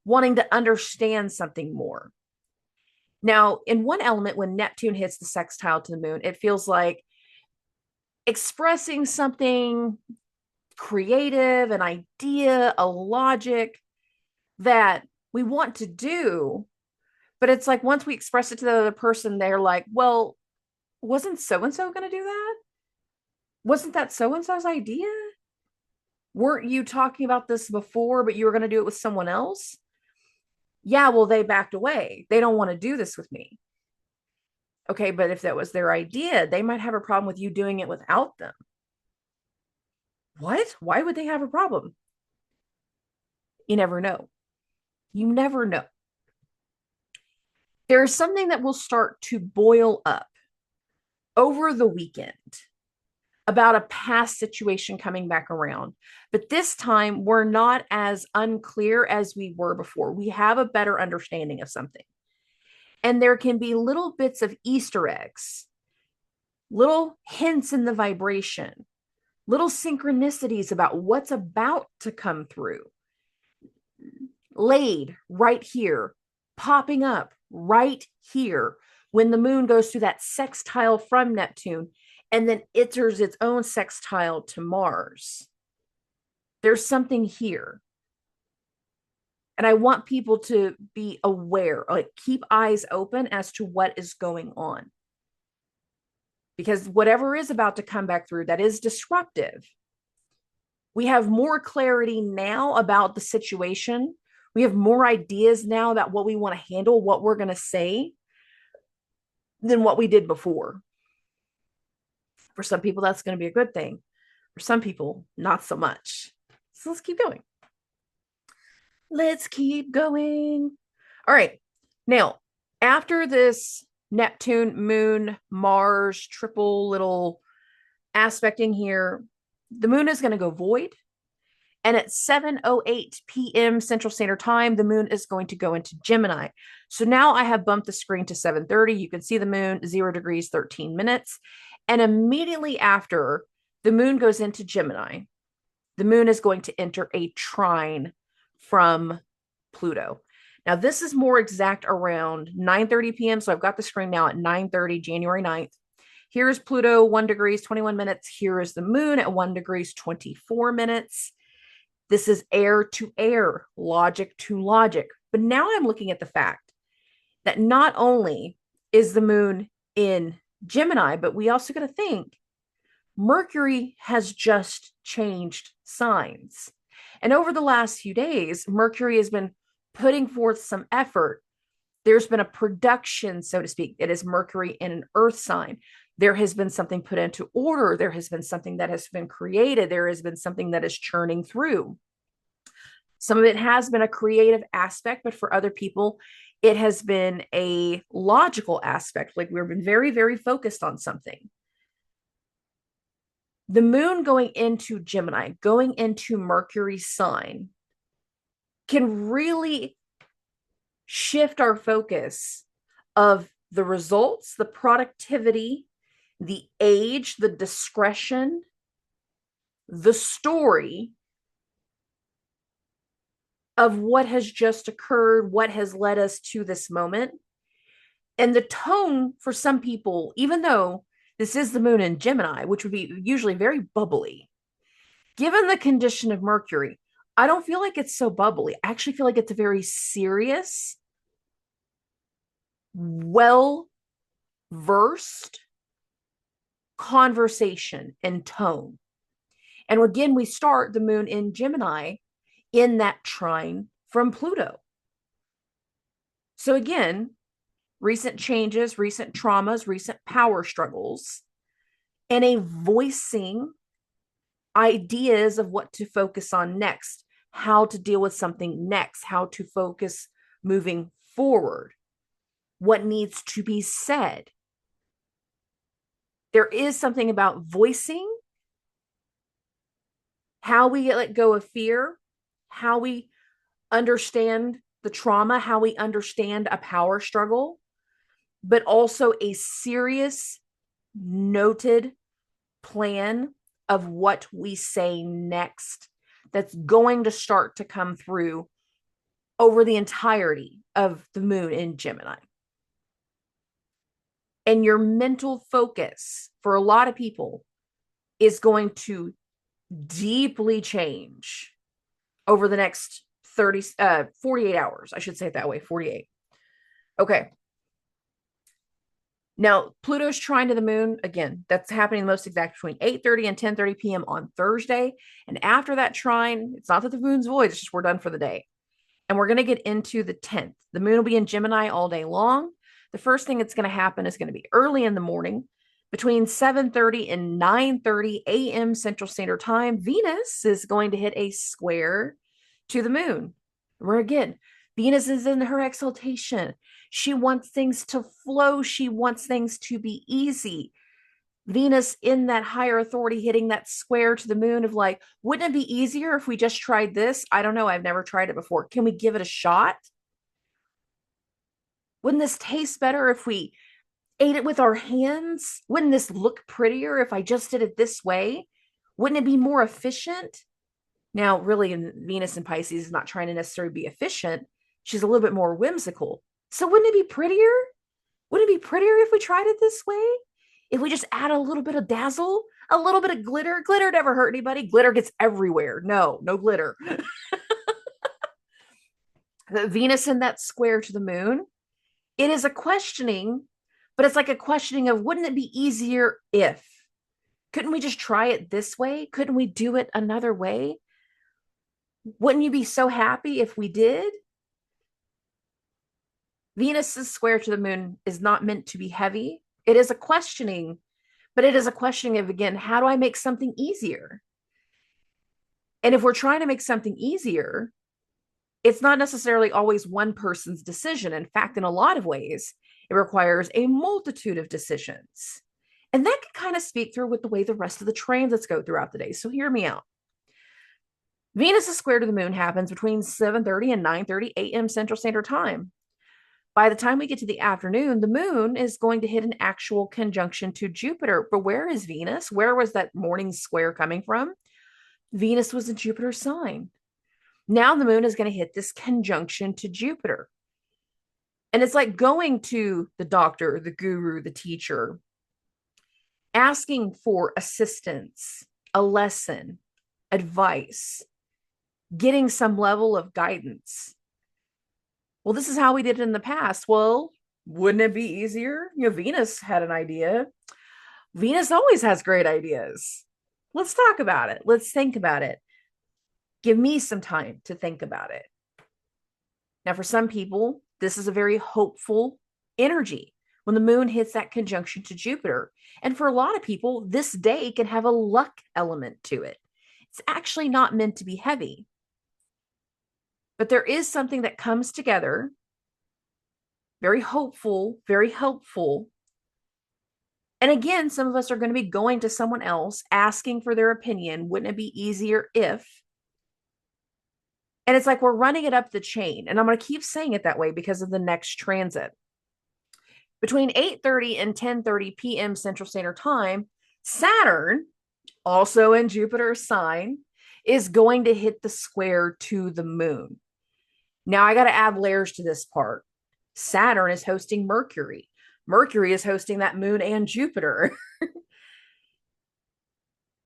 wanting to understand something more. Now, in one element, when Neptune hits the sextile to the moon, it feels like expressing something creative, an idea, a logic that we want to do. But it's like once we express it to the other person, they're like, well, wasn't so and so going to do that? Wasn't that so and so's idea? Weren't you talking about this before, but you were going to do it with someone else? Yeah, well, they backed away. They don't want to do this with me. Okay, but if that was their idea, they might have a problem with you doing it without them. What? Why would they have a problem? You never know. You never know. There's something that will start to boil up over the weekend about a past situation coming back around. But this time, we're not as unclear as we were before. We have a better understanding of something. And there can be little bits of Easter eggs, little hints in the vibration, little synchronicities about what's about to come through, laid right here, popping up right here when the moon goes through that sextile from Neptune and then enters its own sextile to Mars. There's something here. And I want people to be aware, like keep eyes open as to what is going on. Because whatever is about to come back through that is disruptive, we have more clarity now about the situation. We have more ideas now about what we want to handle, what we're going to say, than what we did before. For some people, that's going to be a good thing. For some people, not so much. So let's keep going. Let's keep going. All right. Now, after this Neptune, Moon, Mars, triple little aspecting here, the moon is going to go void. And at 7:08 p.m. Central Standard Time, the moon is going to go into Gemini. So now I have bumped the screen to 7:30. You can see the moon, 0 degrees, 13 minutes. And immediately after the moon goes into Gemini, the moon is going to enter a trine from Pluto. Now, this is more exact around 9:30 p.m. So I've got the screen now at 9:30, January 9th. Here's Pluto, 1 degrees, 21 minutes. Here is the moon at 1 degrees, 24 minutes. This is air to air, logic to logic. But now I'm looking at the fact that not only is the moon in Gemini, but we also got to think Mercury has just changed signs. And over the last few days, Mercury has been putting forth some effort. There's been a production, so to speak. It is Mercury in an earth sign. There has been something put into order. There has been something that has been created. There has been something that is churning through. Some of it has been a creative aspect, but for other people, it has been a logical aspect. Like we've been very, very focused on something. The moon going into Gemini, going into Mercury's sign, can really shift our focus of the results, the productivity, the age, the discretion, the story of what has just occurred, what has led us to this moment. And the tone for some people, even though this is the moon in Gemini, which would be usually very bubbly, given the condition of Mercury, I don't feel like it's so bubbly. I actually feel like it's a very serious, well-versed conversation and tone. And again, we start the moon in Gemini in that trine from Pluto. So again, recent changes, recent traumas, recent power struggles, and a voicing ideas of what to focus on next, how to deal with something next, how to focus moving forward, what needs to be said. There is something about voicing how we let go of fear, how we understand the trauma, how we understand a power struggle, but also a serious, noted plan of what we say next that's going to start to come through over the entirety of the moon in Gemini. And your mental focus for a lot of people is going to deeply change over the next 48 hours. I should say it that way, 48. Okay. Now, Pluto's trine to the moon, again, that's happening most exact between 8:30 and 10:30 p.m. on Thursday. And after that trine, it's not that the moon's void, it's just we're done for the day. And we're going to get into the 10th. The moon will be in Gemini all day long. The first thing that's going to happen is going to be early in the morning between 7:30 and 9:30 a.m. Central Standard Time. Venus is going to hit a square to the moon. Where again, Venus is in her exaltation. She wants things to flow. She wants things to be easy. Venus in that higher authority hitting that square to the moon of like, wouldn't it be easier if we just tried this? I don't know. I've never tried it before. Can we give it a shot? Wouldn't this taste better if we ate it with our hands? Wouldn't this look prettier if I just did it this way? Wouldn't it be more efficient? Now, really, Venus in Pisces is not trying to necessarily be efficient. She's a little bit more whimsical. So wouldn't it be prettier? Wouldn't it be prettier if we tried it this way? If we just add a little bit of dazzle, a little bit of glitter. Glitter never hurt anybody. Glitter gets everywhere. No glitter. The Venus in that square to the moon, it is a questioning, but it's like a questioning of, wouldn't it be easier if? Couldn't we just try it this way? Couldn't we do it another way? Wouldn't you be so happy if we did? Venus's square to the moon is not meant to be heavy. It is a questioning, but it is a questioning of, again, how do I make something easier? And if we're trying to make something easier, it's not necessarily always one person's decision. In fact, in a lot of ways, it requires a multitude of decisions. And that can kind of speak through with the way the rest of the transits go throughout the day. So hear me out. Venus's square to the moon happens between 7:30 and 9:30 a.m. Central Standard Time. By the time we get to the afternoon, the moon is going to hit an actual conjunction to Jupiter. But where is Venus? Where was that morning square coming from? Venus was in Jupiter's sign. Now the moon is going to hit this conjunction to Jupiter. And it's like going to the doctor, the guru, the teacher, asking for assistance, a lesson, advice, getting some level of guidance. Well, this is how we did it in the past. Well, wouldn't it be easier? Venus had an idea. Venus always has great ideas. Let's talk about it. Let's think about it. Give me some time to think about it. Now, for some people, this is a very hopeful energy when the moon hits that conjunction to Jupiter. And for a lot of people, this day can have a luck element to it. It's actually not meant to be heavy. But there is something that comes together, very hopeful, very helpful. And again, some of us are going to be going to someone else, asking for their opinion. Wouldn't it be easier if? And it's like we're running it up the chain. And I'm going to keep saying it that way because of the next transit. Between 8:30 and 10:30 p.m. Central Standard Time, Saturn, also in Jupiter's sign, is going to hit the square to the moon. Now, I got to add layers to this part. Saturn is hosting Mercury. Mercury is hosting that moon and Jupiter.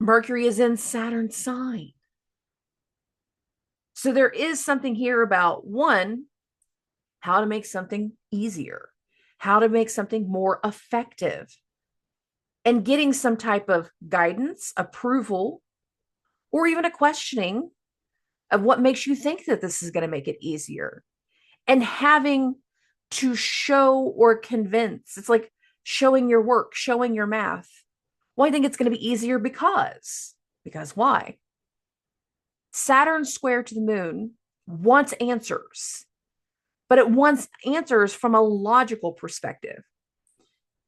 Mercury is in Saturn's sign. So there is something here about, one, how to make something easier, how to make something more effective, and getting some type of guidance, approval, or even a questioning of what makes you think that this is going to make it easier, and having to show or convince. It's like showing your work, showing your math. Well, I think it's going to be easier because why? Saturn square to the moon wants answers, but it wants answers from a logical perspective.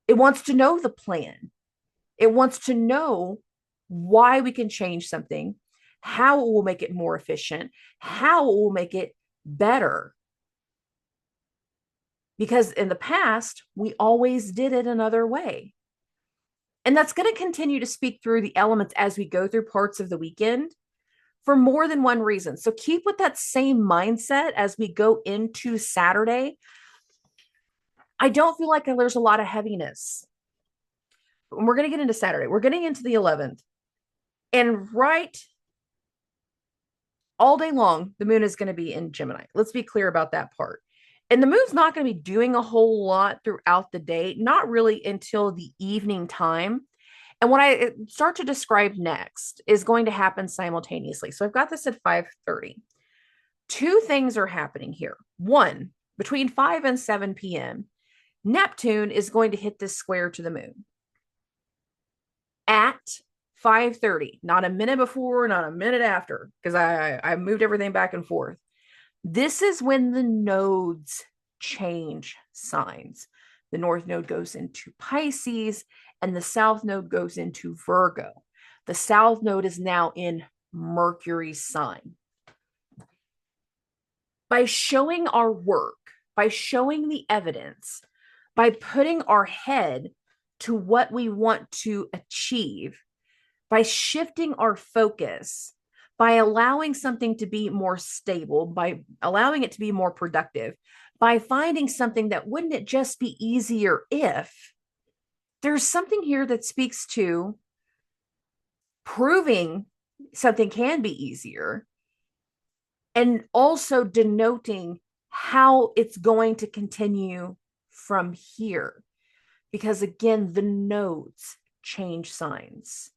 It wants to know the plan. It wants to know why we can change something, how it will make it more efficient, how it will make it better. Because in the past, we always did it another way. And that's going to continue to speak through the elements as we go through parts of the weekend. for more than one reason. So keep with that same mindset as we go into Saturday. I don't feel like there's a lot of heaviness. We're going to get into Saturday. We're getting into the 11th. And right all day long, the moon is going to be in Gemini. Let's be clear about that part. And the moon's not going to be doing a whole lot throughout the day, not really until the evening time. And what I start to describe next is going to happen simultaneously. So I've got this at 5:30. Two things are happening here. One, between 5 and 7 p.m., Neptune is going to hit this square to the moon at 5:30, not a minute before, not a minute after, because I moved everything back and forth. This is when the nodes change signs. The north node goes into Pisces and the south node goes into Virgo. The south node is now in Mercury's sign. By showing our work, by showing the evidence, by putting our head to what we want to achieve, by shifting our focus, by allowing something to be more stable, by allowing it to be more productive, by finding something that wouldn't it just be easier if, there's something here that speaks to proving something can be easier and also denoting how it's going to continue from here. Because again, the nodes change signs.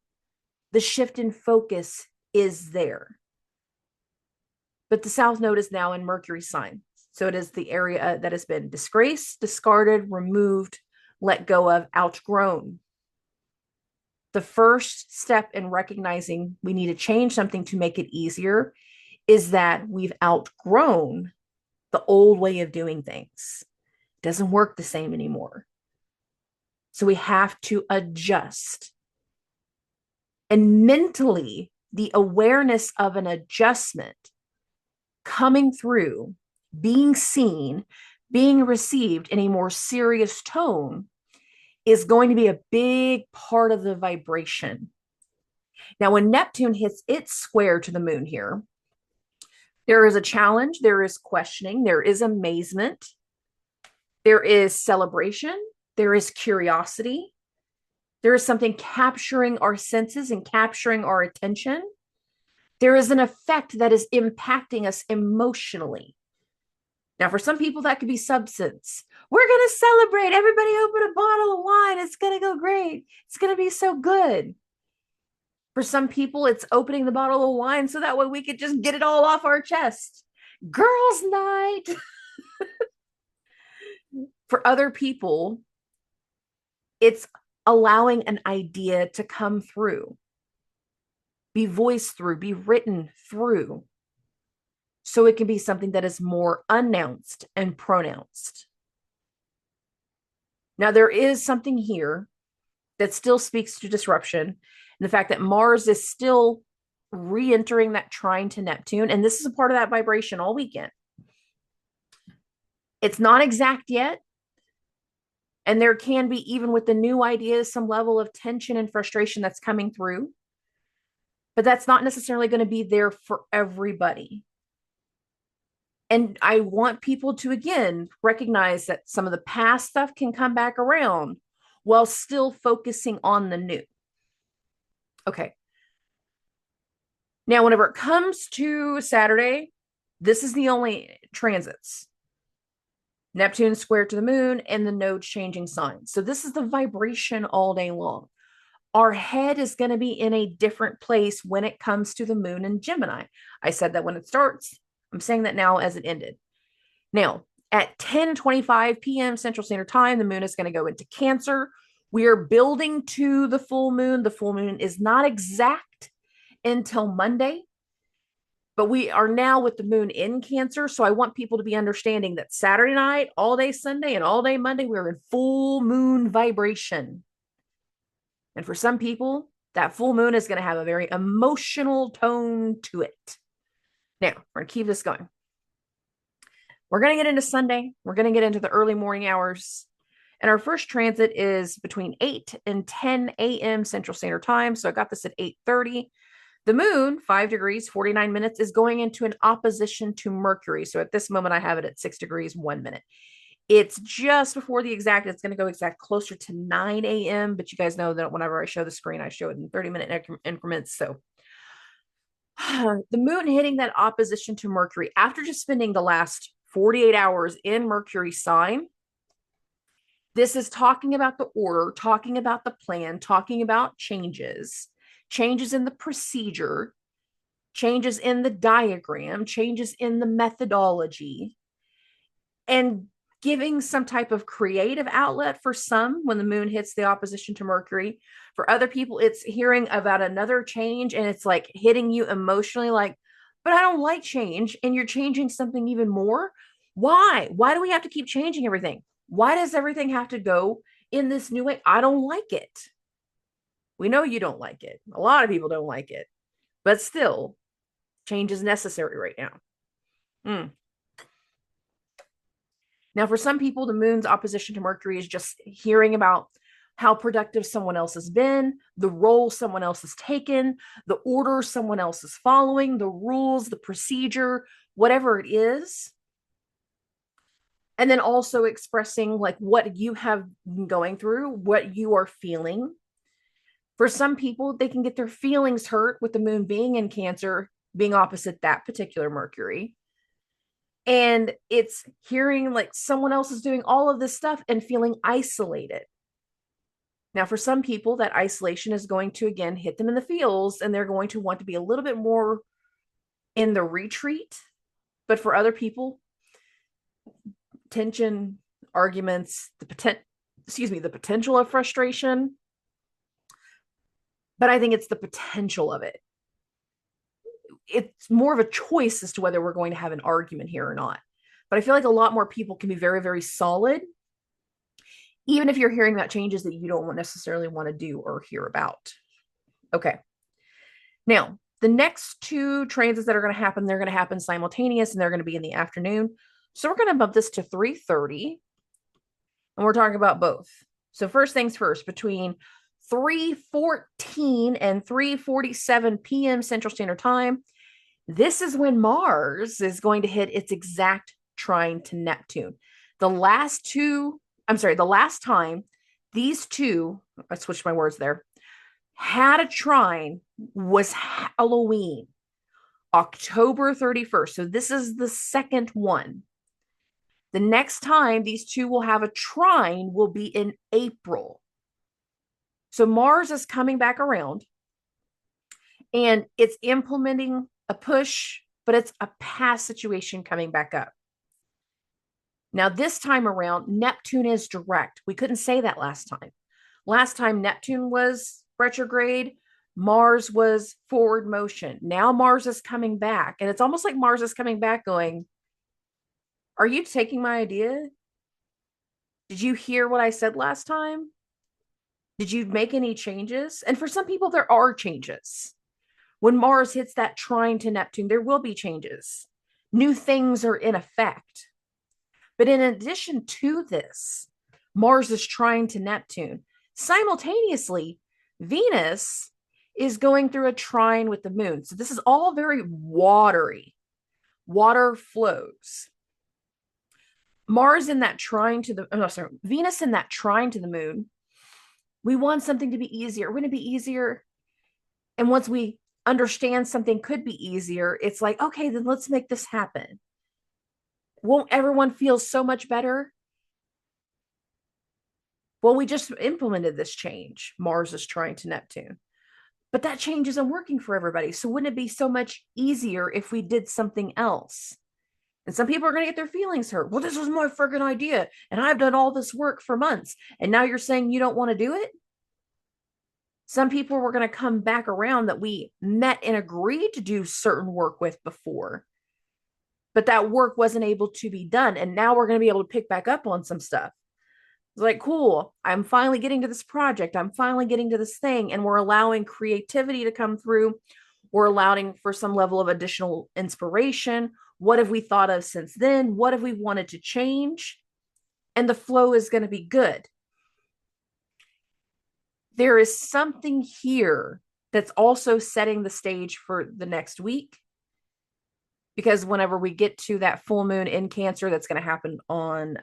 The shift in focus is there. But the south node is now in Mercury's sign. So it is the area that has been disgraced, discarded, removed, let go of, outgrown. The first step in recognizing we need to change something to make it easier is that we've outgrown the old way of doing things. It doesn't work the same anymore. So we have to adjust. And mentally, the awareness of an adjustment coming through, being seen, being received in a more serious tone is going to be a big part of the vibration. Now, when Neptune hits its square to the moon here, there is a challenge, there is questioning, there is amazement, there is celebration, there is curiosity, there is something capturing our senses and capturing our attention. There is an effect that is impacting us emotionally. Now, for some people, that could be substance. We're going to celebrate. Everybody open a bottle of wine. It's going to go great. It's going to be so good. For some people, it's opening the bottle of wine so that way we could just get it all off our chest. Girls' night. For other people, it's allowing an idea to come through, be voiced through, be written through. So it can be something that is more announced and pronounced. Now, there is something here that still speaks to disruption and the fact that Mars is still re-entering that trine to Neptune. And this is a part of that vibration all weekend. It's not exact yet. And there can be, even with the new ideas, some level of tension and frustration that's coming through. But that's not necessarily going to be there for everybody. And I want people to, again, recognize that some of the past stuff can come back around while still focusing on the new. Okay. Now, whenever it comes to Saturday, this is the only transits. Neptune square to the moon and the nodes changing signs. So this is the vibration all day long. Our head is going to be in a different place when it comes to the moon in Gemini. I said that when it starts. I'm saying that now as it ended. Now, at 10:25 p.m. Central Standard Time, the moon is going to go into Cancer. We are building to the full moon. The full moon is not exact until Monday, but we are now with the moon in Cancer. So I want people to be understanding that Saturday night, all day Sunday, and all day Monday, we're in full moon vibration. And for some people, that full moon is going to have a very emotional tone to it. Now, we're going to keep this going. We're going to get into Sunday. We're going to get into the early morning hours. And our first transit is between 8 and 10 a.m. Central Standard Time. So I got this at 8:30. The moon, 5 degrees, 49 minutes, is going into an opposition to Mercury. So at this moment, I have it at 6 degrees, 1 minute. It's just before the exact, it's going to go exact closer to 9 a.m. But you guys know that whenever I show the screen, I show it in 30-minute increments. So the moon hitting that opposition to Mercury after just spending the last 48 hours in Mercury sign. This is talking about the order, talking about the plan, talking about changes in the procedure, changes in the diagram, changes in the methodology, and giving some type of creative outlet for some when the moon hits the opposition to Mercury. For other people, it's hearing about another change and it's like hitting you emotionally, like, but I don't like change, and you're changing something even more. Why? Why do we have to keep changing everything? Why does everything have to go in this new way? I don't like it. We know you don't like it. A lot of people don't like it, but still, change is necessary right now. Now, for some people, the moon's opposition to Mercury is just hearing about how productive someone else has been, the role someone else has taken, the order someone else is following, the rules, the procedure, whatever it is. And then also expressing like what you have been going through, what you are feeling. For some people, they can get their feelings hurt with the moon being in Cancer, being opposite that particular Mercury. And it's hearing like someone else is doing all of this stuff and feeling isolated. Now, for some people, that isolation is going to, again, hit them in the feels, and they're going to want to be a little bit more in the retreat. But for other people, tension, arguments, the potential of frustration. But I think it's the potential of it. It's more of a choice as to whether we're going to have an argument here or not. But I feel like a lot more people can be very, very solid, even if you're hearing about changes that you don't necessarily want to do or hear about. Okay. Now, the next two transits that are going to happen, they're going to happen simultaneous, and they're going to be in the afternoon. So we're going to bump this to 3:30, and we're talking about both. So first things first, between 3:14 and 3:47 p.m. Central Standard Time, this is when Mars is going to hit its exact trine to Neptune. The last time these two, I switched my words there, had a trine was Halloween, October 31st. So this is the second one. The next time these two will have a trine will be in April. So Mars is coming back around, and it's implementing a push, but it's a past situation coming back up. Now, this time around, Neptune is direct. We couldn't say that last time. Last time, Neptune was retrograde. Mars was forward motion. Now Mars is coming back, and it's almost like Mars is coming back going, are you taking my idea? Did you hear what I said last time? Did you make any changes? And for some people, there are changes. When Mars hits that trine to Neptune, there will be changes. New things are in effect. But in addition to this, Mars is trine to Neptune. Simultaneously, Venus is going through a trine with the moon. So this is all very watery. Water flows. Venus in that trine to the moon. We want something to be easier. Wouldn't it be easier? And once we understand something could be easier, it's like, okay, then let's make this happen. Won't everyone feel so much better? Well, we just implemented this change. Mars is trine to Neptune. But that change isn't working for everybody. So wouldn't it be so much easier if we did something else? And some people are going to get their feelings hurt. Well, this was my friggin' idea, and I've done all this work for months, and now you're saying you don't want to do it? Some people were going to come back around that we met and agreed to do certain work with before, but that work wasn't able to be done. And now we're going to be able to pick back up on some stuff. It's like, cool, I'm finally getting to this project. I'm finally getting to this thing. And we're allowing creativity to come through. We're allowing for some level of additional inspiration. What have we thought of since then? What have we wanted to change? And the flow is going to be good. There is something here that's also setting the stage for the next week. Because whenever we get to that full moon in Cancer, that's going to happen on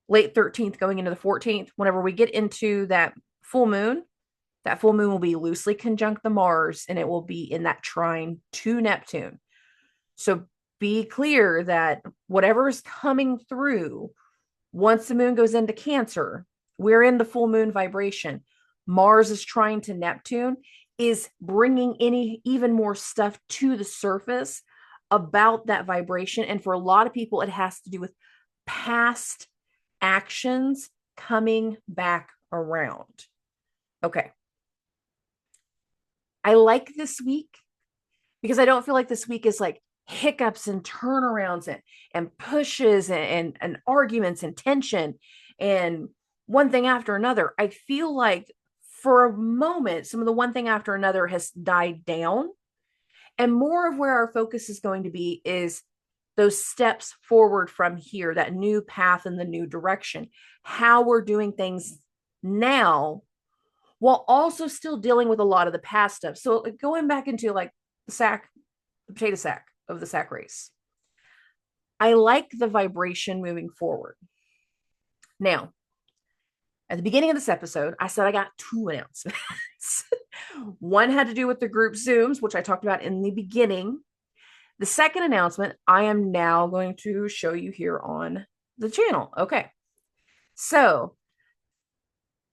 late 13th going into the 14th. Whenever we get into that full moon will be loosely conjunct the Mars, and it will be in that trine to Neptune. So be clear that whatever is coming through, once the moon goes into Cancer, we're in the full moon vibration. Mars is trine to Neptune, is bringing even more stuff to the surface about that vibration. And for a lot of people, it has to do with past actions coming back around. Okay. I like this week because I don't feel like this week is like hiccups and turnarounds and pushes and arguments and tension and one thing after another. I feel like for a moment, some of the one thing after another has died down, and more of where our focus is going to be is those steps forward from here, that new path in the new direction, how we're doing things now, while also still dealing with a lot of the past stuff. So going back into like the potato sack of the sack race, I like the vibration moving forward. Now, at the beginning of this episode, I said I got 2 announcements. One had to do with the group Zooms, which I talked about in the beginning. The second announcement, I am now going to show you here on the channel. Okay. So,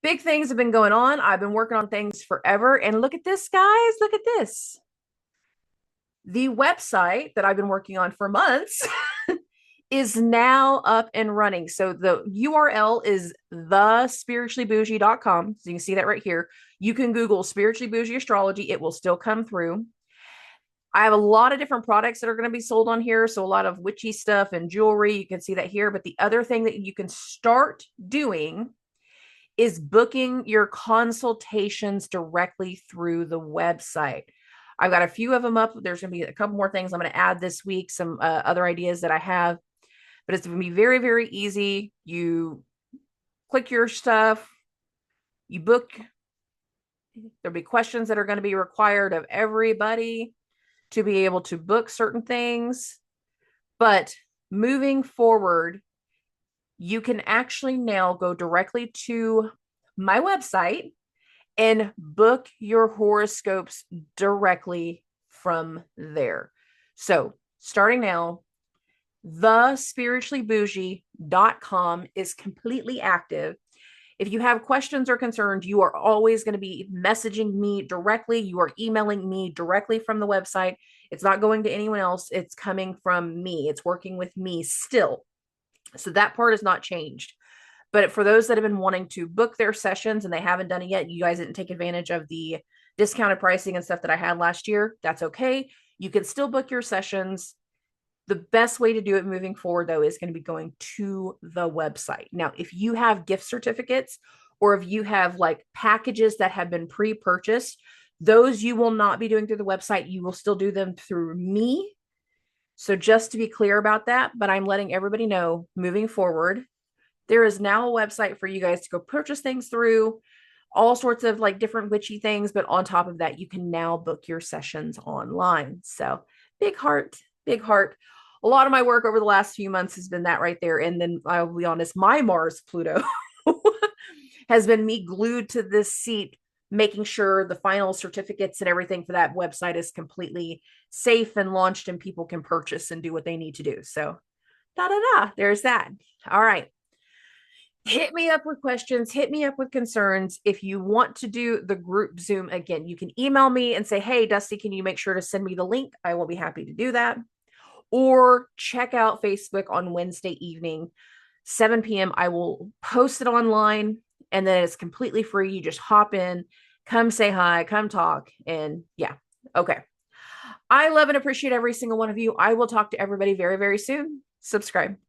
big things have been going on. I've been working on things forever. And look at this, guys. Look at this. The website that I've been working on for months is now up and running. So the URL is thespirituallyboujee.com. So you can see that right here. You can Google Spiritually Boujee Astrology. It will still come through. I have a lot of different products that are going to be sold on here. So a lot of witchy stuff and jewelry. You can see that here. But the other thing that you can start doing is booking your consultations directly through the website. I've got a few of them up. There's going to be a couple more things I'm going to add this week, some other ideas that I have, but it's going to be very, very easy. You click your stuff, you book. There'll be questions that are going to be required of everybody to be able to book certain things. But moving forward, you can actually now go directly to my website and book your horoscopes directly from there. So starting now, thespirituallyboujee.com is completely active. If you have questions or concerns, you are always going to be messaging me directly. You are emailing me directly from the website. It's not going to anyone else. It's coming from me. It's working with me still. So that part has not changed. But for those that have been wanting to book their sessions and they haven't done it yet, you guys didn't take advantage of the discounted pricing and stuff that I had last year, that's okay. You can still book your sessions. The best way to do it moving forward, though, is going to be going to the website. Now, if you have gift certificates or if you have like packages that have been pre-purchased, those you will not be doing through the website. You will still do them through me. So just to be clear about that, but I'm letting everybody know moving forward, there is now a website for you guys to go purchase things through, all sorts of like different witchy things. But on top of that, you can now book your sessions online. So big heart, big heart. A lot of my work over the last few months has been that right there. And then I'll be honest, my Mars Pluto has been me glued to this seat, making sure the final certificates and everything for that website is completely safe and launched and people can purchase and do what they need to do. So there's that. All right. Hit me up with questions, hit me up with concerns. If you want to do the group Zoom again, you can email me and say, hey, Dusty, can you make sure to send me the link? I will be happy to do that. Or check out Facebook on Wednesday evening, 7 p.m. I will post it online and then it's completely free. You just hop in, come say hi, come talk. And yeah, okay. I love and appreciate every single one of you. I will talk to everybody very, very soon. Subscribe.